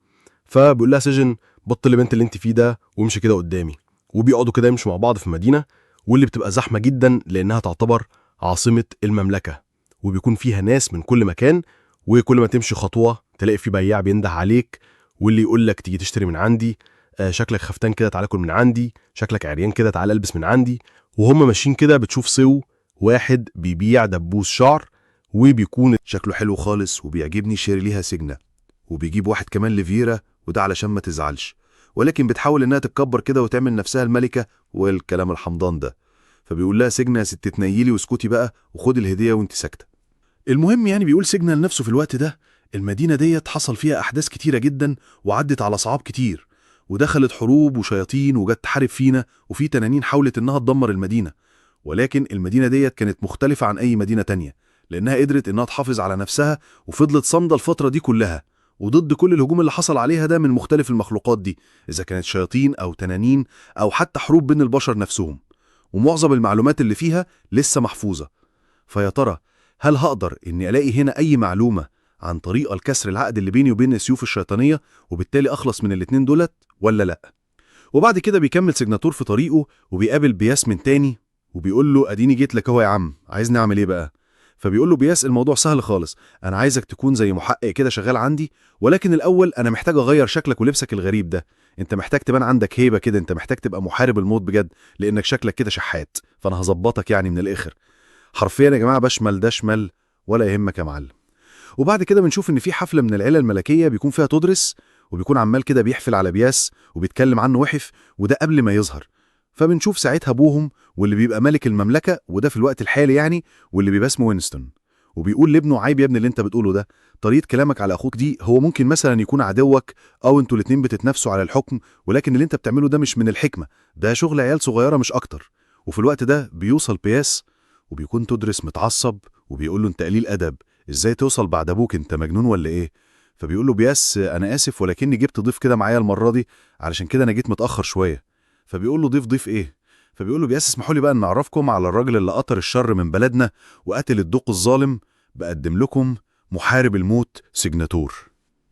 فبيقول لها سجن بطل البنت اللي انت فيه ده وامشي كده قدامي. وبيقعدوا كده يمشوا مع بعض في المدينة، واللي بتبقى زحمة جدا لانها تعتبر عاصمة المملكة، وبيكون فيها ناس من كل مكان، وكل ما تمشي خطوة تلاقي في بياع بينده عليك واللي يقول لك تيجي تشتري من عندي، شكلك خفتان كده تعالى كل من عندي، شكلك عريان كده تعالى البس من عندي. وهم ماشيين كده بتشوف سو واحد بيبيع دبوس شعر، وبيكون شكله حلو خالص وبيعجبني شيري ليها سجنة، وبيجيب واحد كمان لفيرا وده علشان ما تزعلش، ولكن بتحاول انها تتكبر كده وتعمل نفسها الملكة والكلام الحمضان ده. فبيقول لها سجنة يا ست تنيلي واسكتي بقى وخد الهدية وانت ساكتة. المهم يعني بيقول سجنة لنفسه في الوقت ده المدينة ديت حصل فيها أحداث كتيرة جدا وعدت على صعاب كتير، ودخلت حروب وشياطين وجت تحارب فينا، وفي تنانين حاولت إنها تدمر المدينة، ولكن المدينة ديت كانت مختلفة عن أي مدينة تانية لأنها قدرت إنها تحافظ على نفسها وفضلت صامدة الفترة دي كلها، وضد كل الهجوم اللي حصل عليها ده من مختلف المخلوقات دي، إذا كانت شياطين أو تنانين أو حتى حروب بين البشر نفسهم، ومعظم المعلومات اللي فيها لسه محفوظة. فيا ترى هل هقدر إني ألاقي هنا أي معلومة عن طريقة لكسر العقد اللي بيني وبين السيوف الشيطانية وبالتالي أخلص من الاتنين دولت ولا لأ؟ وبعد كده بيكمل سجناتور في طريقه وبيقابل بياس من تاني وبيقول له أديني جيت لك اهو يا عم، عايز نعمل إيه بقى؟ فبيقول له بياس الموضوع سهل خالص، أنا عايزك تكون زي محقق كده شغال عندي، ولكن الأول أنا محتاج أغير شكلك ولبسك الغريب ده، أنت محتاج تبان عندك هيبة كده، أنت محتاج تبقى محارب الموت بجد لأنك شكلك كده شحات، فأنا هظبطك يعني من الآخر. حرفيا يا جماعة بشمل ده شمال ولا يهمك يا معلم. وبعد كده بنشوف ان في حفله من العيله الملكيه بيكون فيها تدرس، وبيكون عمال كده بيحفل على بياس وبيتكلم عنه وحف، وده قبل ما يظهر. فبنشوف ساعتها ابوهم واللي بيبقى ملك المملكه، وده في الوقت الحالي يعني، واللي بيبقى اسمه وينستون، وبيقول لابنه عيب يا ابني اللي انت بتقوله ده، طريقه كلامك على اخوك دي هو ممكن مثلا يكون عدوك او انتوا الاتنين بتتنافسوا على الحكم، ولكن اللي انت بتعمله ده مش من الحكمه، ده شغل عيال صغيره مش اكتر. وفي الوقت ده بيوصل بياس وبيكون تدرس متعصب وبيقول له انت قليل ادب، ازاي توصل بعد ابوك، انت مجنون ولا ايه؟ فبيقول له بياس انا اسف ولكني جبت ضيف كده معايا المره دي، علشان كده انا جيت متاخر شويه. فبيقول له ضيف ايه؟ فبيقول له بياس اسمحوا لي بقى ان اعرفكم على الراجل اللي قطر الشر من بلدنا وقتل الدوق الظالم، بقدم لكم محارب الموت سجناتور.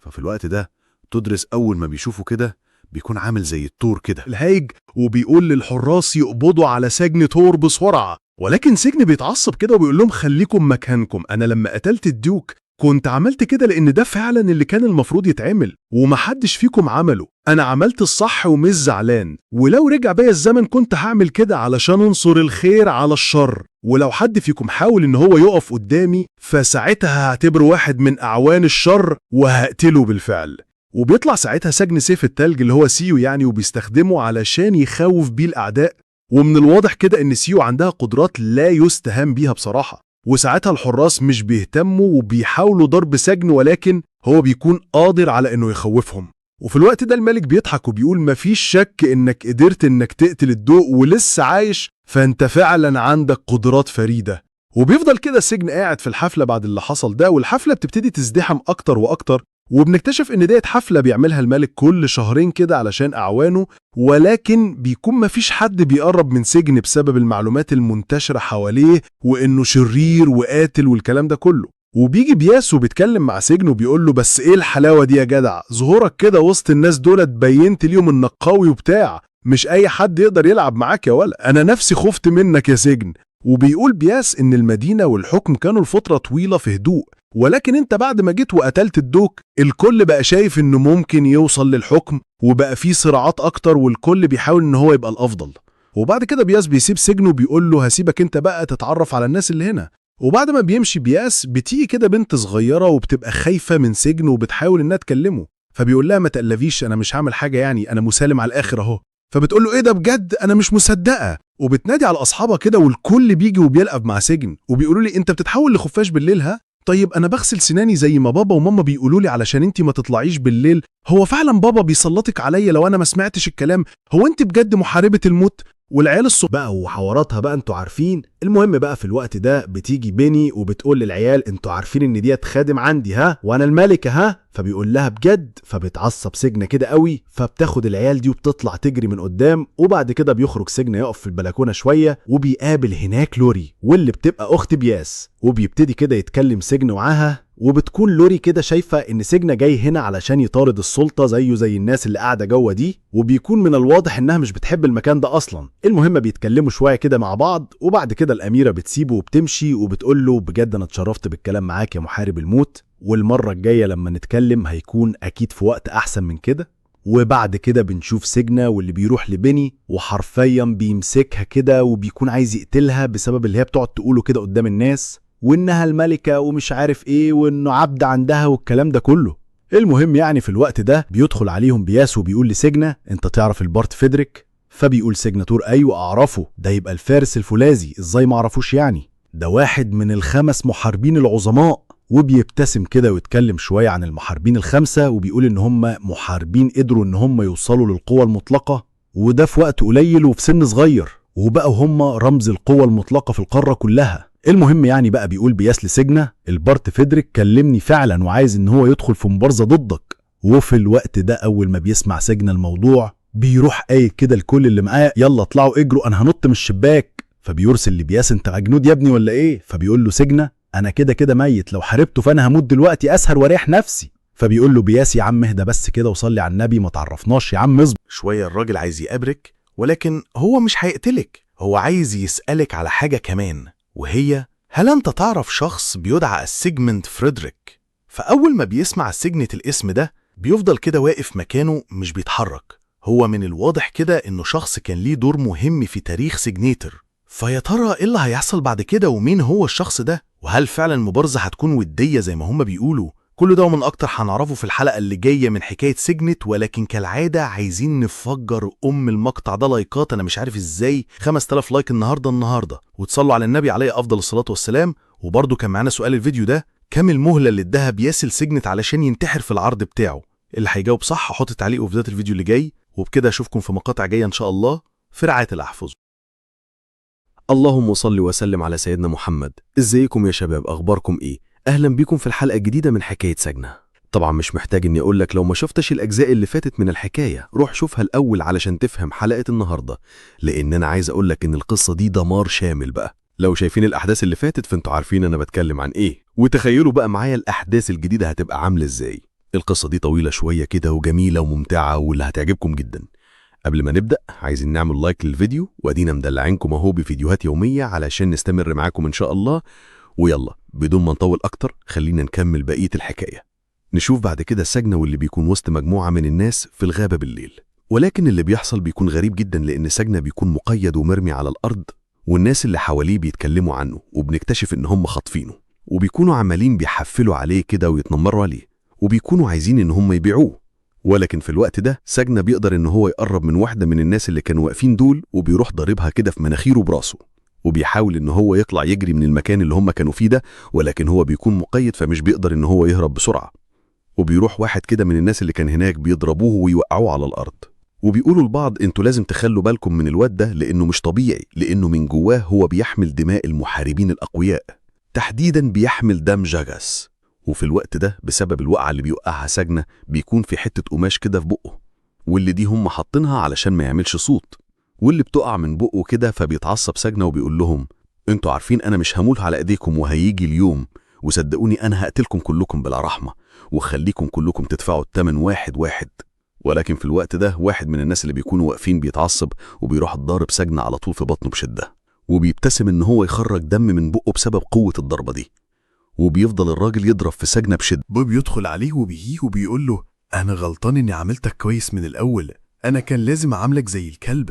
ففي الوقت ده تدرس اول ما بيشوفه كده بيكون عامل زي الطور كده الهايج، وبيقول للحراس يقبضوا على سجن تور بسرعة، ولكن سجن بيتعصب كده وبيقول لهم خليكم مكانكم، أنا لما قتلت الديوك كنت عملت كده لأن ده فعلا اللي كان المفروض يتعمل ومحدش فيكم عمله، أنا عملت الصح ومش زعلان، ولو رجع بيا الزمن كنت هعمل كده علشان انصر الخير على الشر، ولو حد فيكم حاول إن هو يقف قدامي فساعتها هعتبره واحد من أعوان الشر وهقتله بالفعل. وبيطلع ساعتها سجن سيف التلج اللي هو سيو يعني، وبيستخدمه علشان يخوف بيه الأعداء، ومن الواضح كده إن سيو عندها قدرات لا يستهان بيها بصراحة، وساعتها الحراس مش بيهتموا وبيحاولوا ضرب سجن، ولكن هو بيكون قادر على إنه يخوفهم. وفي الوقت ده الملك بيضحك وبيقول مفيش شك إنك قدرت إنك تقتل الدوق ولسه عايش، فأنت فعلا عندك قدرات فريدة. وبيفضل كده السجن قاعد في الحفلة بعد اللي حصل ده، والحفلة بتبتدي تزدحم أكتر وأكتر، وبنكتشف ان ديت حفلة بيعملها الملك كل شهرين كده علشان اعوانه، ولكن بيكون مفيش حد بيقرب من سجن بسبب المعلومات المنتشرة حواليه وانه شرير وقاتل والكلام ده كله. وبيجي بياس وبيتكلم مع سجن وبيقول له بس ايه الحلاوة دي يا جدع، ظهورك كده وسط الناس دولت بينت ليهم انك قوي وبتاع، مش اي حد يقدر يلعب معاك يا ولا، انا نفسي خفت منك يا سجن. وبيقول بياس ان المدينة والحكم كانوا لفترة طويلة في هدوء، ولكن انت بعد ما جيت وقتلت الدوك الكل بقى شايف انه ممكن يوصل للحكم، وبقى فيه صراعات اكتر والكل بيحاول ان هو يبقى الافضل. وبعد كده بياس بيسيب سجنه وبيقول له هسيبك انت بقى تتعرف على الناس اللي هنا، وبعد ما بيمشي بياس بتيجي كده بنت صغيرة وبتبقى خايفة من سجن وبتحاول إنها تكلمه، فبيقول لها ما تقلفيش، أنا مش هعمل حاجة يعني، أنا مسالم على الآخر أهو. فبتقول له إيه ده بجد؟ أنا مش مصدقة. وبتنادي على أصحابها كده والكل بيجي وبيلقف مع سجن وبيقولوا لي أنت بتتحول لخفاش بالليل ها؟ طيب أنا بغسل سناني زي ما بابا وماما بيقولوا لي علشان أنت ما تطلعيش بالليل. هو فعلا بابا بيسلطك عليا لو أنا ما سمعتش الكلام؟ هو أنت بجد محاربة الموت؟ والعيال بقى وحواراتها بقى انتوا عارفين. المهم بقى في الوقت ده بتيجي بيني وبتقول للعيال انتوا عارفين ان ديت خادم عندي ها، وانا الملكة ها. فبيقول لها بجد، فبتعصب سجنة كده قوي، فبتاخد العيال دي وبتطلع تجري من قدام. وبعد كده بيخرج سجنة يقف في البلكونة شوية وبيقابل هناك لوري واللي بتبقى اخت بياس، وبيبتدي كده يتكلم سجن معاها. وبتكون لوري كده شايفة ان سجنة جاي هنا علشان يطارد السلطة زيه زي الناس اللي قاعدة جوه دي، وبيكون من الواضح انها مش بتحب المكان ده اصلا. المهم بيتكلموا شوية كده مع بعض، وبعد كده الاميرة بتسيبه وبتمشي وبتقول له بجد انا اتشرفت بالكلام معاك يا محارب الموت، والمرة الجاية لما نتكلم هيكون اكيد في وقت احسن من كده. وبعد كده بنشوف سجنة واللي بيروح لبني وحرفيا بيمسكها كده وبيكون عايز يقتلها بسبب اللي هي بتقعد تقوله كده قدام الناس، وانها الملكة ومش عارف ايه وانه عبد عندها والكلام ده كله. المهم يعني في الوقت ده بيدخل عليهم بياس وبيقول لسجنة انت تعرف البارت فيدريك؟ فبيقول سجنة تور ايوه اعرفه، ده يبقى الفارس الفولاذي، ازاي ما اعرفوش يعني، ده واحد من ال5 محاربين العظماء. وبيبتسم كده ويتكلم شوية عن المحاربين ال5 وبيقول ان هم محاربين قدروا ان هم يوصلوا للقوة المطلقة، وده في وقت قليل وفي سن صغير، وبقوا هم رمز القوة المطلقة في القارة كلها. المهم يعني بقى بيقول بياس لسجنة البارت فيدريك كلمني فعلا وعايز ان هو يدخل في مبارزة ضدك. وفي الوقت ده اول ما بيسمع سجنة الموضوع بيروح قايل كده لكل اللي معاه يلا اطلعوا اجروا انا هنط من الشباك. فبيرسل لبياس انت مجنود يا ابني ولا ايه؟ فبيقول له سجنة انا كده كده ميت، لو حاربته فانا هموت دلوقتي اسهر واريح نفسي. فبيقول له بياس يا عم اهدى بس كده وصلي على النبي، ما تعرفناش يا عم اصبر شوية. الراجل عايز يقابرك ولكن هو مش هيقتلك، هو عايز يسألك على حاجة كمان، وهي هل انت تعرف شخص بيدعى السيجمنت فريدريك؟ فأول ما بيسمع سجنة الاسم ده بيفضل كده واقف مكانه مش بيتحرك. هو من الواضح كده انه شخص كان ليه دور مهم في تاريخ سيجنيتر. فيا ترى ايه اللي هيحصل بعد كده ومين هو الشخص ده؟ وهل فعلا المبارزة هتكون ودية زي ما هم بيقولوا؟ كل ده ومن اكتر هنعرفه في الحلقة اللي جاية من حكاية سيجنت. ولكن كالعادة عايزين نفجر المقطع ده لايكات، انا مش عارف ازاي 5000 لايك النهاردة، وتصلوا على النبي عليه افضل الصلاة والسلام. وبرضه كان معانا سؤال الفيديو ده، كم المهلة اللي اداها بياس سيجنت علشان ينتحر في العرض بتاعه؟ اللي هيجاوب صح حط تعليقه في بداية الفيديو اللي جاي. وبكده اشوفكم في مقاطع جاية ان شاء الله في رعاية الأحفظ. اللهم صل وسلم على سيدنا محمد. ازيكم يا شباب، اخباركم ايه؟ اهلا بيكم في الحلقة الجديدة من حكاية سجنة. طبعا مش محتاج اني اقولك لو ما شفتش الاجزاء اللي فاتت من الحكاية روح شوفها الاول علشان تفهم حلقة النهاردة، لان انا عايز اقولك ان القصة دي دمار شامل بقى. لو شايفين الاحداث اللي فاتت فانتوا عارفين انا بتكلم عن ايه، وتخيلوا بقى معايا الاحداث الجديدة هتبقى عاملة ازاي. القصة دي طويلة شوية كده وجميلة وممتعة واللي هتعجبكم جدا. قبل ما نبدأ عايزين نعمل لايك للفيديو، وادينا مدلعينكم اهو بفيديوهات يومية علشان نستمر معاكم ان شاء الله. ويلا بدون ما نطول اكتر خلينا نكمل بقية الحكاية. نشوف بعد كده سجنة واللي بيكون وسط مجموعة من الناس في الغابة بالليل، ولكن اللي بيحصل بيكون غريب جدا لان سجنة بيكون مقيد ومرمي على الارض، والناس اللي حواليه بيتكلموا عنه وبنكتشف ان هم خاطفينه، وبيكونوا عمالين بيحفلوا عليه كده ويتنمروا عليه، وبيكونوا عايزين ان هم يبيعوه. ولكن في الوقت ده سجنة بيقدر ان هو يقرب من واحدة من الناس اللي كانوا واقفين دول، وبيروح ضاربها كده في مناخيره براسه، وبيحاول ان هو يطلع يجري من المكان اللي هم كانوا فيه ده، ولكن هو بيكون مقيد فمش بيقدر ان هو يهرب بسرعة. وبيروح واحد كده من الناس اللي كان هناك بيضربوه ويوقعوه على الارض، وبيقولوا لبعض انتوا لازم تخلوا بالكم من الواد ده لانه مش طبيعي، لانه من جواه هو بيحمل دماء المحاربين الاقوياء، تحديدا بيحمل دم جاجاس. وفي الوقت ده بسبب الوقعة اللي بيوقعها سجنة بيكون في حتة قماش كده في بقه، واللي دي هم حاطينها علشان ما يعملش صوت، واللي بتقع من بقه كده. فبيتعصب سجنة وبيقول لهم انتوا عارفين انا مش هموت على ايديكم وهيجي اليوم، وصدقوني انا هقتلكم كلكم بلا رحمة وخليكم كلكم تدفعوا الثمن واحد واحد. ولكن في الوقت ده واحد من الناس اللي بيكونوا واقفين بيتعصب وبيروح ضارب سجنة على طول في بطنه بشدة، وبيبتسم ان هو يخرج دم من بقه بسبب قوة الضربة دي. وبيفضل الراجل يضرب في سجنة بشدة. بوب يدخل عليه وبيهيه وبيقول له أنا غلطان إني عملتك كويس من الأول، أنا كان لازم أعملك زي الكلب.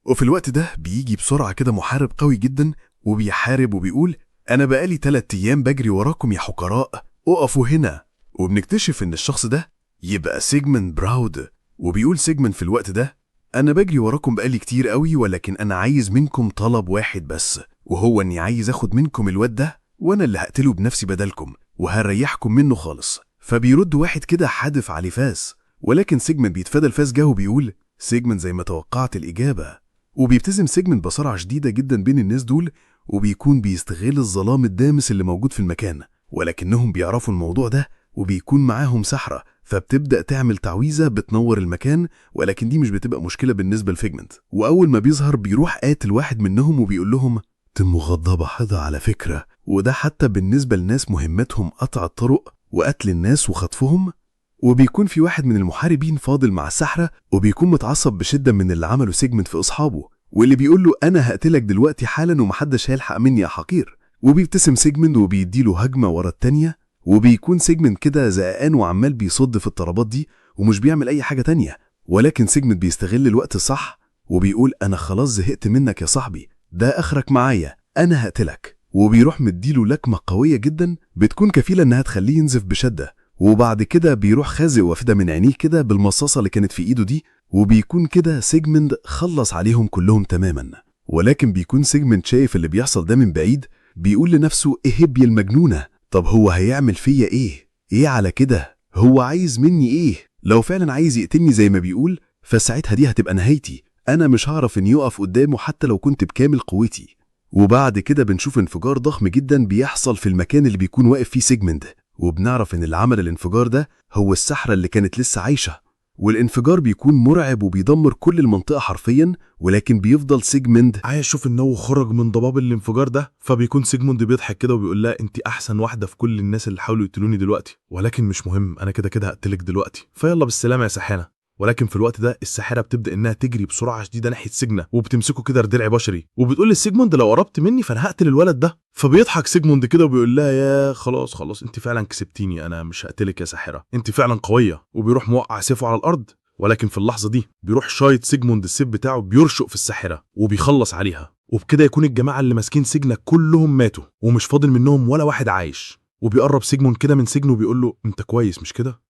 وفي الوقت ده بيجي بسرعة كده محارب قوي جدا وبيحارب وبيقول أنا بقالي 3 أيام بجري وراكم يا حقراء، اقفوا هنا. وبنكتشف إن الشخص ده يبقى سيجموند براود، وبيقول سيجموند في الوقت ده: أنا بجري وراكم بقالي كتير قوي، ولكن أنا عايز منكم طلب واحد بس، وهو إني عايز أخد منكم الواد ده وأنا اللي هقتله بنفسي بدلكم، وهريحكم منه خالص. فبيرد واحد كده حادف عليه فاس، ولكن سيجموند بيتفادى الفاس جه وبيقول: سيجموند زي ما توقعت الإجابة. وبيبتسم سيجموند بسرعة شديدة جدا بين الناس دول، وبيكون بيستغل الظلام الدامس اللي موجود في المكان، ولكنهم بيعرفوا الموضوع ده وبيكون معاهم سحرة، فبتبدأ تعمل تعويذة بتنور المكان، ولكن دي مش بتبقى مشكلة بالنسبة لفيجمنت. وأول ما بيظهر بيروح قاتل واحد منهم وبيقول لهم: تم غضب حظة على فكرة، وده حتى بالنسبة لناس مهمتهم قطع الطرق وقتل الناس وخطفهم. وبيكون في واحد من المحاربين فاضل مع السحرة، وبيكون متعصب بشدة من اللي عمله سيجموند في أصحابه، واللي بيقول له: أنا هقتلك دلوقتي حالا ومحدش هيلحق مني يا حقير. وبيبتسم سيجموند وبيديله هجمة ورا التانية، وبيكون سيجموند كده زقان وعمال بيصد في الطلبات دي ومش بيعمل أي حاجة تانية، ولكن سيجموند بيستغل الوقت الصح وبيقول: أنا خلاص زهقت منك يا صاحبي، ده آخرك معايا، أنا هقتلك. وبيروح مديله لكمة قوية جدا بتكون كفيلة إنها تخليه ينزف بشدة، وبعد كده بيروح خازق وافدة من عينيه كده بالمصاصة اللي كانت في إيده دي، وبيكون كده سيجموند خلص عليهم كلهم تماما. ولكن بيكون سيجموند شايف اللي بيحصل ده من بعيد، بيقول لنفسه: إهب يا المجنونة، طب هو هيعمل فيا إيه على كده؟ هو عايز مني إيه؟ لو فعلا عايز يقتلني زي ما بيقول، فساعتها دي هتبقى نهايتي، أنا مش هعرف إني يقف قدامه حتى لو كنت بكامل قوتي. وبعد كده بنشوف انفجار ضخم جدا بيحصل في المكان اللي بيكون واقف فيه سيجموند، وبنعرف إن اللي عمل الانفجار ده هو السحرة اللي كانت لسه عايشة. والانفجار بيكون مرعب وبيدمر كل المنطقة حرفيا، ولكن بيفضل سيجموند عايز اشوف ان هو خرج من ضباب الانفجار ده. فبيكون سيجموند بيضحك كده وبيقول لها: انت احسن واحده في كل الناس اللي حاولوا يقتلوني دلوقتي، ولكن مش مهم، انا كده كده هقتلك دلوقتي، فيلا بالسلامه يا ساحنه. ولكن في الوقت ده الساحره بتبدا انها تجري بسرعه شديده ناحيه سجنه، وبتمسكه كده ردرع بشري، وبتقول لسيجموند: لو قربت مني فانا هقتل الولد ده. فبيضحك سيجموند كده وبيقول لها: يا خلاص انت فعلا كسبتيني، انا مش هقتلك يا ساحره، انت فعلا قويه. وبيروح موقع سيفه على الارض، ولكن في اللحظه دي بيروح شايط سيجموند السيف بتاعه بيرشق في الساحره وبيخلص عليها، وبكده يكون الجماعه اللي ماسكين سجنه كلهم ماتوا ومش فاضل منهم ولا واحد عايش. وبيقرب سيجموند كده من سجنه وبيقول له: انت كويس مش كده؟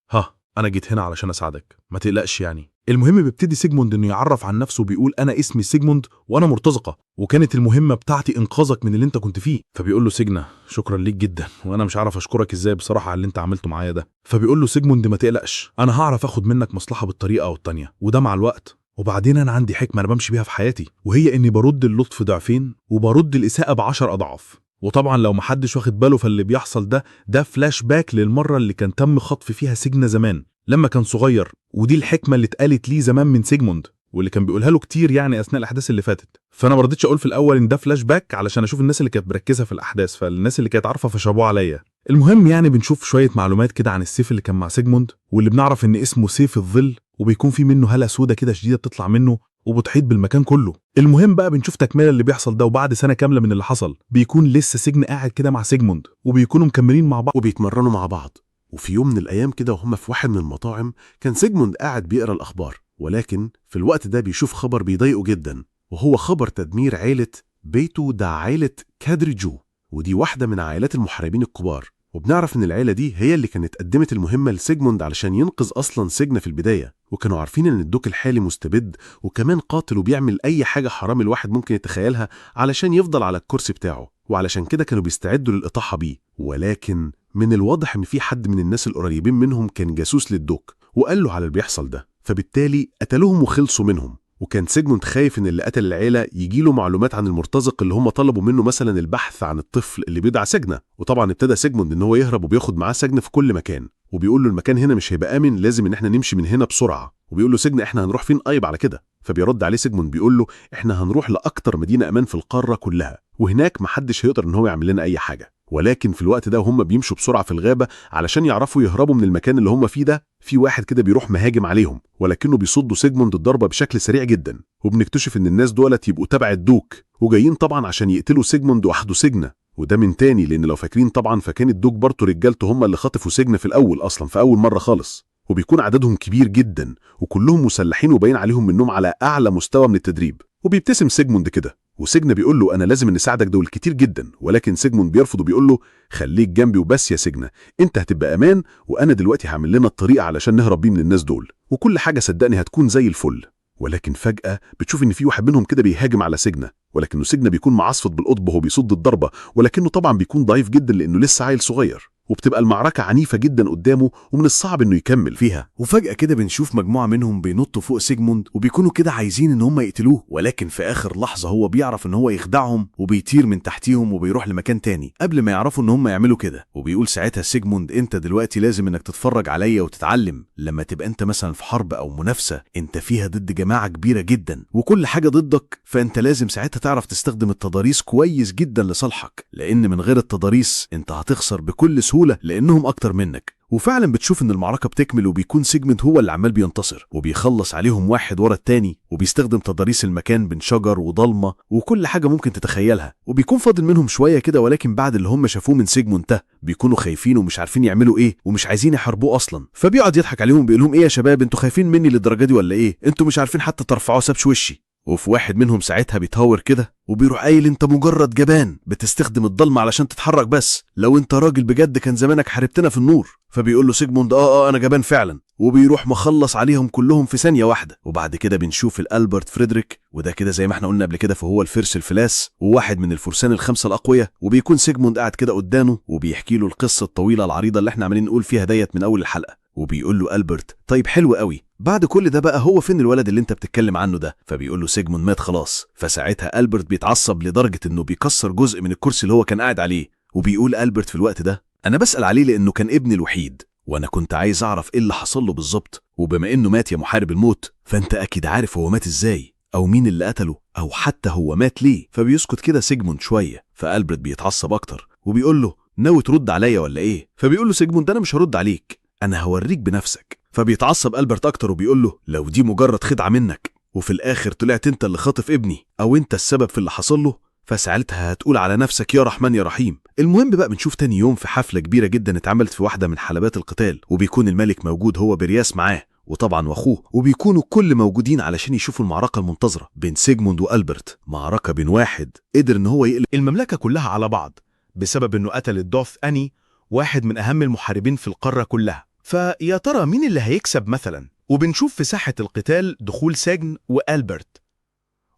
انا جيت هنا علشان اساعدك، ما تقلقش يعني. المهم بيبتدي سيجموند انه يعرف عن نفسه وبيقول: انا اسمي سيجموند وانا مرتزقه، وكانت المهمه بتاعتي انقاذك من اللي انت كنت فيه. فبيقول له سجنه: شكرا ليك جدا، وانا مش عارف اشكرك ازاي بصراحه على اللي انت عملته معايا ده. فبيقول له سيجموند: ما تقلقش، انا هعرف اخد منك مصلحه بالطريقه او التانيه، وده مع الوقت. وبعدين انا عندي حكمه انا بمشي بيها في حياتي، وهي اني برد اللطف ضعفين وبرد الاساءه ب10 اضعاف. وطبعا لو محدش واخد باله فاللي بيحصل ده فلاش باك للمره اللي كان تم خطف فيها سجنه زمان لما كان صغير، ودي الحكمه اللي اتقالت ليه زمان من سيجموند واللي كان بيقولها له كتير يعني اثناء الاحداث اللي فاتت. فانا ما رضيتش اقول في الاول ان ده فلاش باك علشان اشوف الناس اللي كانت مركزه في الاحداث، فالناس اللي كانت عارفه فشابوه عليا. المهم يعني بنشوف شويه معلومات كده عن السيف اللي كان مع سيجموند، واللي بنعرف ان اسمه سيف الظل، وبيكون في منه هاله سودا كده شديده بتطلع منه وبتحيط بالمكان كله. المهم بقى بنشوف تكمله اللي بيحصل ده، وبعد سنه كامله من اللي حصل بيكون لسه سجن قاعد كده مع سيجموند، وبيكونوا مكملين مع بعض وبيتمرنوا مع بعض. وفي يوم من الأيام كده وهم في واحد من المطاعم، كان سيجموند قاعد بيقرأ الأخبار، ولكن في الوقت ده بيشوف خبر بيضايقه جدا، وهو خبر تدمير عائلة بيتو دا عائلة كادريجو، ودي واحدة من عائلات المحاربين الكبار. وبنعرف ان العيلة دي هي اللي كانت قدمت المهمة لسيجموند علشان ينقذ اصلا سجنة في البداية، وكانوا عارفين ان الدوك الحالي مستبد وكمان قاتل وبيعمل اي حاجة حرام الواحد ممكن يتخيلها علشان يفضل على الكرسي بتاعه، وعلشان كده كانوا بيستعدوا للإطاحة بيه. ولكن من الواضح ان في حد من الناس القريبين منهم كان جاسوس للدوك وقال له على اللي بيحصل ده، فبالتالي قتلوهم وخلصوا منهم. وكان سيجموند خايف ان اللي قتل العيله يجيله معلومات عن المرتزق اللي هم طلبوا منه مثلا البحث عن الطفل اللي بيدعى سجنه. وطبعا ابتدى سيجموند ان هو يهرب وبياخد معاه سجنه في كل مكان، وبيقول له المكان هنا مش هيبقى امن، لازم ان احنا نمشي من هنا بسرعه. وبيقول له سجنه: احنا هنروح فين قايب على كده؟ فبيرد عليه سيجموند بيقول له: احنا هنروح لاكتر مدينه امان في القاره كلها، وهناك محدش هيقدر ان هو يعمل لنا اي حاجه. ولكن في الوقت ده وهم بيمشوا بسرعه في الغابه علشان يعرفوا يهربوا من المكان اللي هم فيه ده، في واحد كده بيروح مهاجم عليهم، ولكنه بيصدوا سيجموند الضربه بشكل سريع جدا. وبنكتشف ان الناس دولت يبقوا تبع الدوك وجايين طبعا عشان يقتلوا سيجموند واحده سجنه. وده من تاني، لان لو فاكرين طبعا فكان الدوك برضه رجالته هم اللي خطفوا سجنه في الاول اصلا في اول مره خالص، وبيكون عددهم كبير جدا وكلهم مسلحين وباين عليهم منهم على اعلى مستوى من التدريب. وبيبتسم سيجموند كده وسجن بيقول له أنا لازم نساعدك دول كتير جدا، ولكن سيجموند بيرفض وبيقول له خليك جنبي وبس يا سجن، أنت هتبقى أمان وأنا دلوقتي هعمل لنا الطريقة علشان نهرب بيه من الناس دول، وكل حاجة صدقني هتكون زي الفل. ولكن فجأة بتشوف إن في واحد منهم كده بيهاجم على سجن، ولكنه سجن بيكون معصفط بالقطب وهو بيصد الضربة، ولكنه طبعا بيكون ضعيف جدا لأنه لسه عيل صغير، وبتبقى المعركة عنيفة جدا قدامه ومن الصعب إنه يكمل فيها. وفجأة كده بنشوف مجموعة منهم بينطوا فوق سيجموند وبيكونوا كده عايزين إن هم يقتلوه، ولكن في آخر لحظة هو بيعرف إن هو يخدعهم وبيطير من تحتيهم وبيروح لمكان تاني قبل ما يعرفوا إن هم يعملوا كده. وبيقول ساعتها سيجموند أنت دلوقتي لازم إنك تتفرج عليا وتتعلم، لما تبقى أنت مثلا في حرب أو منافسة أنت فيها ضد جماعة كبيرة جدا وكل حاجة ضدك، فأنت لازم ساعتها تعرف تستخدم التضاريس كويس جدا لصالحك، لأن من غير التضاريس أنت هتخسر بكل سهولة لأنهم أكتر منك. وفعلا بتشوف ان المعركة بتكمل وبيكون سيجموند هو اللي عمال بينتصر وبيخلص عليهم واحد ورا التاني، وبيستخدم تضاريس المكان بين شجر وضلمة وكل حاجة ممكن تتخيلها، وبيكون فاضل منهم شوية كده، ولكن بعد اللي هم شافوه من سيجموند ده بيكونوا خايفين ومش عارفين يعملوا ايه ومش عايزين يحاربوه اصلا. فبيقعد يضحك عليهم وبيقول لهم ايه يا شباب انتوا خايفين مني للدرجة دي ولا ايه؟ انتوا مش عارفين حتى ترفعوا سبش وشي. وفي واحد منهم ساعتها بيتهور كده وبيروح قايل انت مجرد جبان بتستخدم الضلمة علشان تتحرك بس، لو انت راجل بجد كان زمانك حاربتنا في النور. فبيقول له سيجموند انا جبان فعلا، وبيروح مخلص عليهم كلهم في ثانية واحدة. وبعد كده بنشوف الألبرت فريدريك، وده كده زي ما احنا قلنا قبل كده فهو الفرس الفلاس وواحد من الفرسان الخمسة الأقوياء، وبيكون سيجموند قاعد كده قدامه وبيحكي له القصة الطويلة العريضة اللي احنا عمالين نقول فيها ديت من أول الحلقة. وبيقول له ألبرت طيب حلو قوي، بعد كل ده بقى هو فين الولد اللي انت بتتكلم عنه ده؟ فبيقول له سيجموند مات خلاص. فساعتها ألبرت بيتعصب لدرجة انه بيكسر جزء من الكرسي اللي هو كان قاعد عليه، وبيقول ألبرت في الوقت ده انا بسأل عليه لانه كان ابني الوحيد، وانا كنت عايز اعرف ايه اللي حصل له بالظبط، وبما انه مات يا محارب الموت فانت اكيد عارف هو مات ازاي او مين اللي قتله او حتى هو مات ليه. فبيسكت كده سيجموند شوية، فألبرت بيتعصب اكتر وبيقول له ناوي ترد عليا ولا ايه؟ فبيقول له سيجموند انا مش هرد عليك، انا هوريك بنفسك. فبيتعصب ألبرت اكتر وبيقول له لو دي مجرد خدعة منك وفي الاخر طلعت انت اللي خاطف ابني او انت السبب في اللي حصل له، فساعتها هتقول على نفسك يا رحمن يا رحيم. المهم بقى بنشوف تاني يوم في حفلة كبيرة جدا اتعملت في واحدة من حلبات القتال، وبيكون الملك موجود هو برياس معاه وطبعا واخوه، وبيكونوا كل موجودين علشان يشوفوا المعركة المنتظرة بين سيجموند وألبرت، معركة بين واحد قدر ان هو يقلب المملكة كلها على بعض بسبب انه قتل الضعف أني، واحد من اهم المحاربين في القارة كلها. فيا ترى مين اللي هيكسب مثلا؟ وبنشوف في ساحة القتال دخول سجن وألبرت،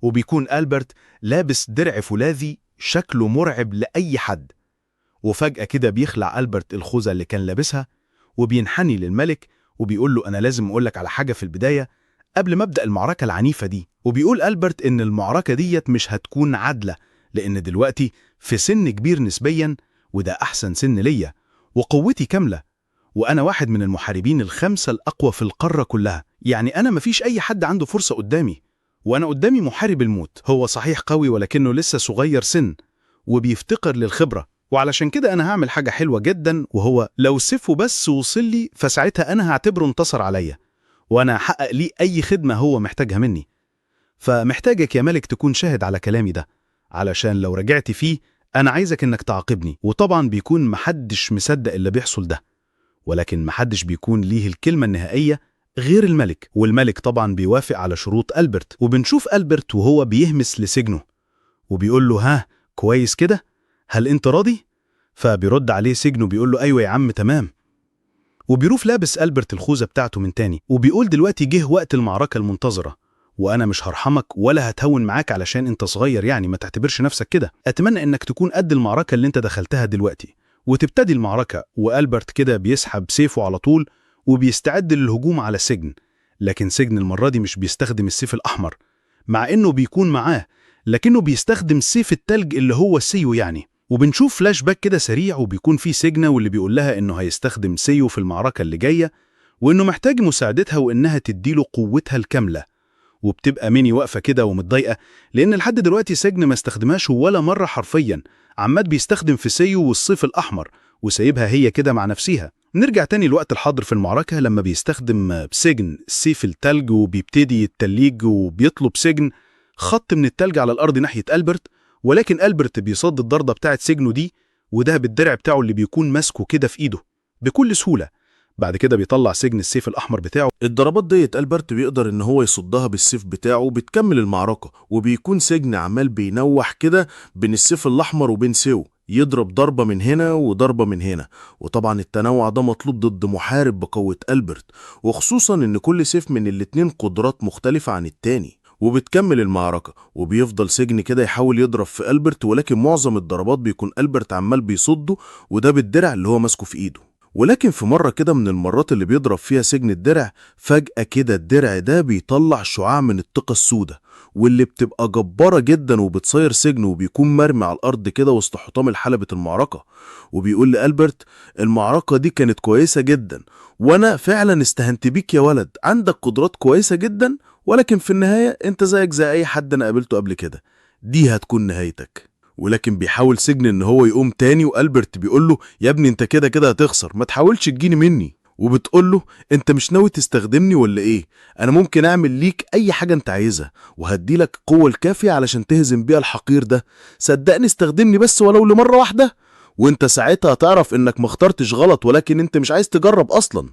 وبيكون ألبرت لابس درع فولاذي شكله مرعب لأي حد، وفجأة كده بيخلع ألبرت الخوذة اللي كان لابسها وبينحني للملك وبيقول له أنا لازم أقولك على حاجة في البداية قبل ما أبدأ المعركة العنيفة دي. وبيقول ألبرت إن المعركة ديت مش هتكون عادلة، لأن دلوقتي في سن كبير نسبيا وده أحسن سن ليا وقوتي كاملة، وأنا واحد من المحاربين الخمسة الأقوى في القارة كلها، يعني أنا مفيش أي حد عنده فرصة قدامي، وأنا قدامي محارب الموت. هو صحيح قوي ولكنه لسه صغير سن وبيفتقر للخبرة، وعلشان كده أنا هعمل حاجة حلوة جدا، وهو لو سيفه بس وصل لي فساعتها أنا هعتبره انتصر عليا وأنا هحقق ليه أي خدمة هو محتاجها مني. فمحتاجك يا ملك تكون شاهد على كلامي ده، علشان لو رجعت فيه أنا عايزك إنك تعاقبني. وطبعا بيكون محدش مصدق اللي بيحصل ده، ولكن محدش بيكون ليه الكلمة النهائية غير الملك، والملك طبعا بيوافق على شروط ألبرت. وبنشوف ألبرت وهو بيهمس لسجنه وبيقول له ها كويس كده، هل انت راضي؟ فبيرد عليه سجنه بيقول له ايوه يا عم تمام. وبيروح لابس ألبرت الخوذة بتاعته من تاني وبيقول دلوقتي جه وقت المعركة المنتظرة، وانا مش هرحمك ولا هتهون معاك علشان انت صغير، يعني ما تعتبرش نفسك كده. اتمنى انك تكون قد المعركة اللي انت دخلتها دلوقتي. وتبتدي المعركة وألبرت كده بيسحب سيفه على طول وبيستعد للهجوم على سجن، لكن سجن المرة دي مش بيستخدم السيف الأحمر مع إنه بيكون معاه، لكنه بيستخدم سيف التلج اللي هو سيو يعني. وبنشوف فلاش باك كده سريع وبيكون فيه سجنة واللي بيقول لها إنه هيستخدم سيو في المعركة اللي جاية وإنه محتاج مساعدتها وإنها تديله قوتها الكاملة. وبتبقى ميني واقفة كده ومتضايقة لأن لحد دلوقتي سجن ما استخدمهاش ولا مرة حرفيا، عماد بيستخدم في سيو والصيف الأحمر وسايبها هي كده مع نفسها. نرجع تاني لوقت الحاضر في المعركة لما بيستخدم سجن سيف التلج وبيبتدي التليج وبيطلب سجن خط من التلج على الأرض ناحية ألبرت، ولكن ألبرت بيصد الضربة بتاعت سجنه دي وده بالدرع بتاعه اللي بيكون ماسكه كده في إيده بكل سهولة. بعد كده بيطلع سجن السيف الأحمر بتاعه. الضربات ديت ألبرت بيقدر إن هو يصدها بالسيف بتاعه وبتكمل المعركة، وبيكون سجن عمال بينوح كده بين السيف الأحمر وبين سيو، يضرب ضربة من هنا وضربة من هنا. وطبعا التنوع ده مطلوب ضد محارب بقوة ألبرت، وخصوصا إن كل سيف من الاتنين قدرات مختلفة عن التاني. وبتكمل المعركة وبيفضل سجن كده يحاول يضرب في ألبرت، ولكن معظم الضربات بيكون ألبرت عمال بيصده، وده بالدرع اللي هو ماسكه في إيده. ولكن في مرة كده من المرات اللي بيضرب فيها سجن الدرع، فجأة كده الدرع ده بيطلع شعاع من الطاقة السوداء، واللي بتبقى جبارة جدا وبتصير سجن، وبيكون مرمي على الأرض كده وسط حطام حلبة المعركة. وبيقول لألبرت المعركة دي كانت كويسة جدا، وأنا فعلا استهنت بيك يا ولد، عندك قدرات كويسة جدا، ولكن في النهاية انت زيك زي أي حد أنا قابلته قبل كده، دي هتكون نهايتك. ولكن بيحاول سجن ان هو يقوم تاني، وألبرت بيقول له يا ابني انت كده كده هتخسر، ما تحاولش تجيني مني. وبتقول له انت مش ناوي تستخدمني ولا ايه؟ انا ممكن اعمل ليك اي حاجة انت عايزها، وهدي لك القوة الكافية علشان تهزم بيها الحقير ده، صدقني استخدمني بس ولو لمرة واحدة، وانت ساعتها هتعرف انك ما اخترتش غلط، ولكن انت مش عايز تجرب اصلا.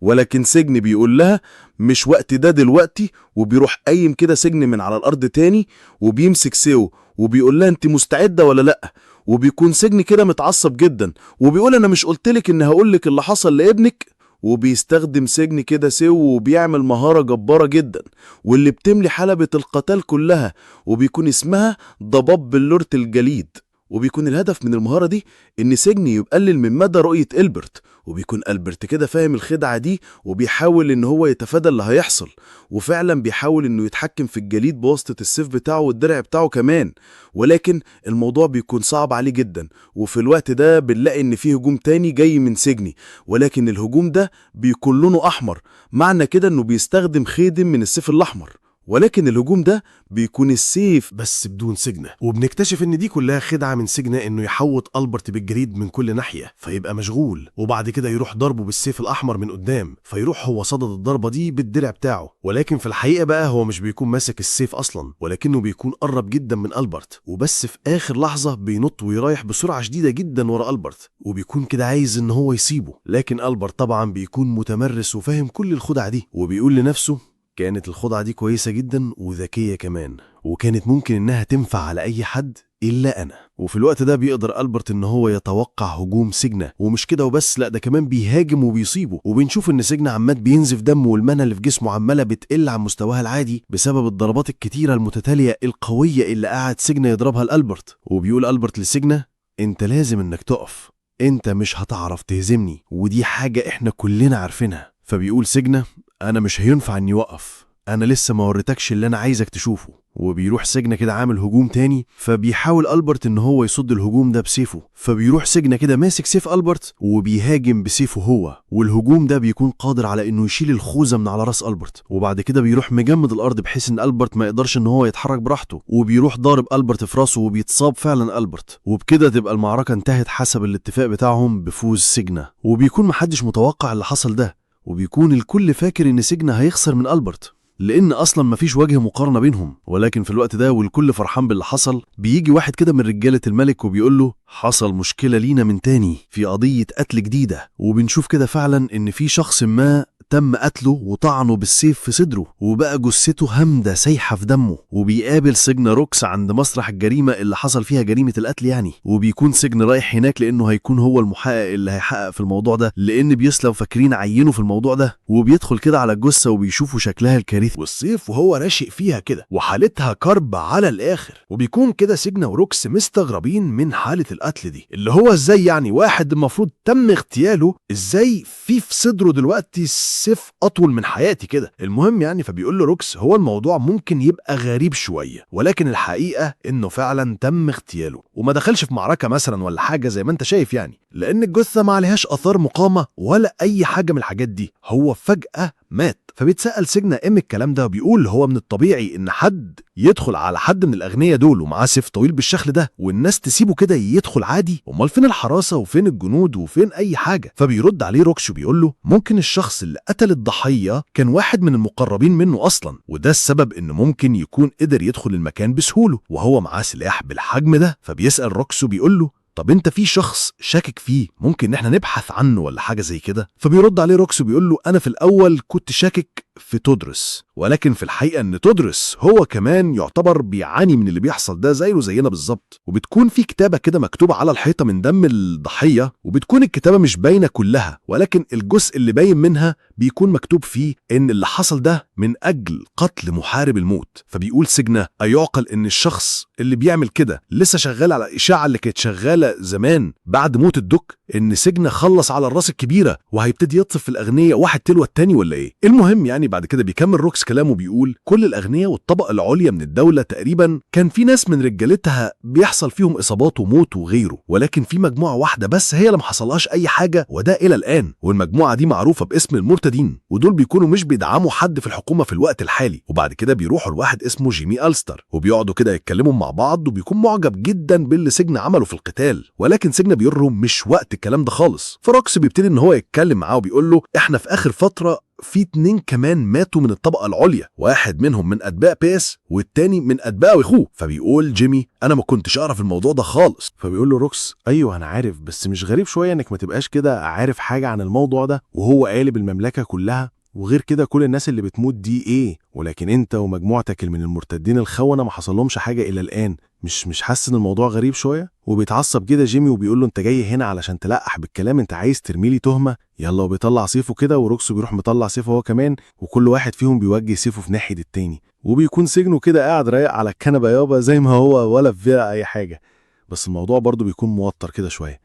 ولكن سجن بيقول لها مش وقت ده دلوقتي، وبيروح قايم كده سجن من على الارض تاني، وبيمسك سيو وبيقول لها انت مستعدة ولا لا؟ وبيكون سجن كده متعصب جدا، وبيقول انا مش قلتلك ان هقولك اللي حصل لابنك؟ وبيستخدم سجن كده سيو وبيعمل مهارة جبارة جدا، واللي بتملي حلبة القتال كلها، وبيكون اسمها ضباب بلورة الجليد. وبيكون الهدف من المهارة دي ان سجن يقلل من مدى رؤية ألبرت، وبيكون ألبرت كده فاهم الخدعة دي، وبيحاول ان هو يتفادى اللي هيحصل، وفعلا بيحاول انه يتحكم في الجليد بواسطة السيف بتاعه والدرع بتاعه كمان. ولكن الموضوع بيكون صعب عليه جدا، وفي الوقت ده بنلاقي ان فيه هجوم تاني جاي من سجني، ولكن الهجوم ده بيكون لونه احمر، معنى كده انه بيستخدم خيدم من السيف الاحمر، ولكن الهجوم ده بيكون السيف بس بدون سجنة. وبنكتشف ان دي كلها خدعة من سجنة انه يحوط ألبرت بالجريد من كل ناحية فيبقى مشغول، وبعد كده يروح ضربه بالسيف الأحمر من قدام، فيروح هو صدد الضربة دي بالدرع بتاعه. ولكن في الحقيقة بقى هو مش بيكون ماسك السيف أصلا، ولكنه بيكون قرب جدا من ألبرت، وبس في آخر لحظة بينط ويرايح بسرعة شديدة جدا ورا ألبرت، وبيكون كده عايز ان هو يسيبه. لكن ألبرت طبعا بيكون متمرس وفاهم كل الخدع دي، وبيقول لنفسه كانت الخدعة دي كويسة جدا وذكية كمان، وكانت ممكن انها تنفع على اي حد الا انا. وفي الوقت ده بيقدر ألبرت ان هو يتوقع هجوم سجنة، ومش كده وبس، لا ده كمان بيهاجم وبيصيبه. وبنشوف ان سجنة عمال بينزف دم، والمنى اللي في جسمه عمالة بتقل عن مستواها العادي بسبب الضربات الكتيرة المتتالية القوية اللي قاعد سجنة يضربها لألبرت. وبيقول ألبرت لسجنة انت لازم انك تقف، انت مش هتعرف تهزمني، ودي حاجة احنا كلنا عارفينها. فبيقول سجنة انا مش هينفع اني اوقف، انا لسه ما وريتكش اللي انا عايزك تشوفه. وبيروح سجنة كده عامل هجوم تاني، فبيحاول ألبرت ان هو يصد الهجوم ده بسيفه، فبيروح سجنة كده ماسك سيف ألبرت وبيهاجم بسيفه هو، والهجوم ده بيكون قادر على انه يشيل الخوذة من على راس ألبرت. وبعد كده بيروح مجمد الارض بحيث ان ألبرت ما يقدرش ان هو يتحرك براحته، وبيروح ضارب ألبرت في راسه وبيتصاب فعلا ألبرت. وبكده تبقى المعركة انتهت حسب الاتفاق بتاعهم بفوز سجنة. وبيكون محدش متوقع اللي حصل ده، وبيكون الكل فاكر ان سجنة هيخسر من ألبرت لان اصلا مفيش وجه مقارنه بينهم. ولكن في الوقت ده والكل فرحان باللي حصل، بيجي واحد كده من رجاله الملك وبيقول له حصل مشكله لينا من تاني في قضيه قتل جديده. وبنشوف كده فعلا ان في شخص ما تم قتله وطعنه بالسيف في صدره، وبقى جثته همدة سايحة في دمه. وبيقابل سجن روكس عند مسرح الجريمة اللي حصل فيها جريمة القتل يعني، وبيكون سجن رايح هناك لأنه هيكون هو المحقق اللي هيحقق في الموضوع ده، لأن بيسلم فاكرين عينه في الموضوع ده. وبيدخل كده على الجثة وبيشوفوا شكلها الكارثي والسيف وهو راشق فيها كده وحالتها كرب على الآخر. وبيكون كده سجن وروكس مستغربين من حالة القتل دي، اللي هو ازاي يعني واحد المفروض تم اغتياله ازاي في صدره دلوقتي سيف اطول من حياتي كده. المهم يعني فبيقول له روكس هو الموضوع ممكن يبقى غريب شويه، ولكن الحقيقه انه فعلا تم اغتياله وما دخلش في معركه مثلا ولا حاجه زي ما انت شايف يعني، لان الجثه ما عليهاش اثار مقامه ولا اي حاجه من الحاجات دي، هو فجاه مات. فبيتسأل سجنة الكلام ده، بيقول هو من الطبيعي ان حد يدخل على حد من الاغنياء دول ومعاه سيف طويل بالشكل ده والناس تسيبه كده يدخل عادي؟ امال فين الحراسه وفين الجنود وفين اي حاجه؟ فبيرد عليه روكش وبيقول له ممكن الشخص اللي قتل الضحيه كان واحد من المقربين منه اصلا، وده السبب انه ممكن يكون قدر يدخل المكان بسهوله وهو معاه سلاح بالحجم ده. فبيسأل روكش وبيقول له طب انت في شخص شاكك فيه ممكن ان احنا نبحث عنه ولا حاجة زي كده؟ فبيرد عليه روكس وبيقول له انا في الاول كنت شاكك في تودرس، ولكن في الحقيقة ان تودرس هو كمان يعتبر بيعاني من اللي بيحصل ده زيه زينا بالظبط. وبتكون في كتابة كده مكتوبة على الحيطة من دم الضحية، وبتكون الكتابة مش باينة كلها، ولكن الجزء اللي باين منها بيكون مكتوب فيه ان اللي حصل ده من اجل قتل محارب الموت. فبيقول سجنة ايعقل ان الشخص اللي بيعمل كده لسه شغال على الاشاعة اللي كانت شغالة زمان بعد موت الدك، ان سجنة خلص على الراس الكبيرة وهيبتدي يطف في الاغنياء واحد تلو التاني ولا ايه؟ المهم يعني بعد كده بيكمل روكس كلامه بيقول كل الاغنياء والطبقة العليا من الدولة تقريبا كان في ناس من رجالتها بيحصل فيهم اصابات وموت وغيره، ولكن في مجموعة واحدة بس هي اللي ما حصلهاش اي حاجة، وده الى الان، والمجموعة دي معروفة باسم المرتدين، ودول بيكونوا مش بيدعموا حد في الحكومة في الوقت الحالي. وبعد كده بيروحوا لواحد اسمه جيمي ألستر وبيقعدوا كده يتكلموا مع بعض، وبيكون معجب جدا باللي سجن عمله في القتال، ولكن سجن بيقول له مش وقت الكلام ده خالص. فروكس بيبتدي ان هو يتكلم معاه وبيقول له احنا في اخر فترة في 2 كمان ماتوا من الطبقة العليا، واحد منهم من أتباع بيس والتاني من أتباع أخوه. فبيقول جيمي أنا ما كنتش أعرف الموضوع ده خالص. فبيقول له روكس ايوه انا عارف، بس مش غريب شويه انك ما تبقاش كده عارف حاجه عن الموضوع ده وهو قالب المملكه كلها؟ وغير كده كل الناس اللي بتموت دي ايه؟ ولكن انت ومجموعتك من المرتدين الخونه ما حصلهمش حاجه الى الان. مش حاسس ان الموضوع غريب شويه؟ وبيتعصب كده جيمي وبيقول له انت جاي هنا علشان تلقح بالكلام، انت عايز ترمي لي تهمه؟ يلا. وبيطلع سيفه كده وروكس بيروح مطلع سيفه هو كمان، وكل واحد فيهم بيوجه سيفه في ناحيه التاني، وبيكون سجنه كده قاعد رايق على الكنبه يابا زي ما هو ولا في اي حاجه. بس الموضوع برضه بيكون موتر كده شويه،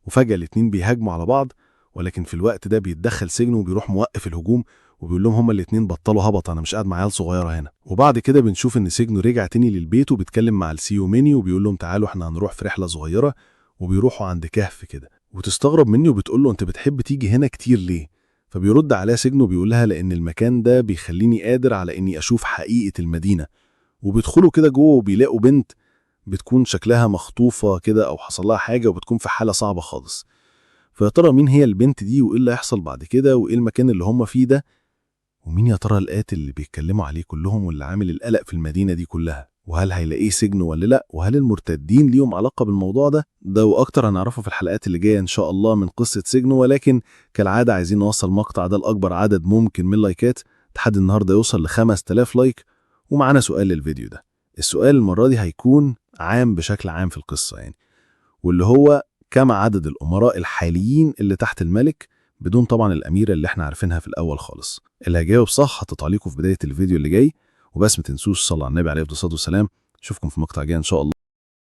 وفجاه الاتنين بيهاجموا على بعض، ولكن في الوقت ده بيتدخل سجنه وبيروح موقف الهجوم وبيقول لهم هما الاتنين بطلوا هبط، انا مش قاعد مع عيال صغيره هنا. وبعد كده بنشوف ان سجنه رجع تاني للبيت وبيتكلم مع السيو ميني وبيقول لهم تعالوا احنا هنروح في رحله صغيره، وبيروحوا عند كهف كده. وتستغرب مني وبتقول له انت بتحب تيجي هنا كتير ليه؟ فبيرد عليها سجنه وبيقول لها لان المكان ده بيخليني قادر على اني اشوف حقيقه المدينه. وبيدخلوا كده جوه وبيلاقوا بنت بتكون شكلها مخطوفه كده او حصل لها حاجه وبتكون في حاله صعبه خالص. فيا ترى مين هي البنت دي وايه اللي هيحصل بعد كده وايه المكان اللي هم فيه ده؟ ومين يا ترى القاتل اللي بيتكلموا عليه كلهم واللي عامل القلق في المدينة دي كلها؟ وهل هيلاقيه سجن ولا لا؟ وهل المرتدين ليهم علاقة بالموضوع ده؟ ده واكتر هنعرفه في الحلقات اللي جاية ان شاء الله من قصة سجنه. ولكن كالعادة عايزين نوصل المقطع ده لأكبر عدد ممكن من اللايكات، تحدي النهاردة يوصل ل5000 لايك. ومعانا سؤال للفيديو ده. السؤال المرة دي هيكون عام بشكل عام في القصة يعني، واللي هو كم عدد الأمراء الحاليين اللي تحت الملك بدون طبعا الأميرة اللي احنا عارفينها في الأول خالص؟ اللي هيجاوب صح هتطلع لكم في بداية الفيديو اللي جاي. وبس ما تنسوش صلوا على النبي عليه الصلاة والسلام. اشوفكم في مقطع جاي ان شاء الله.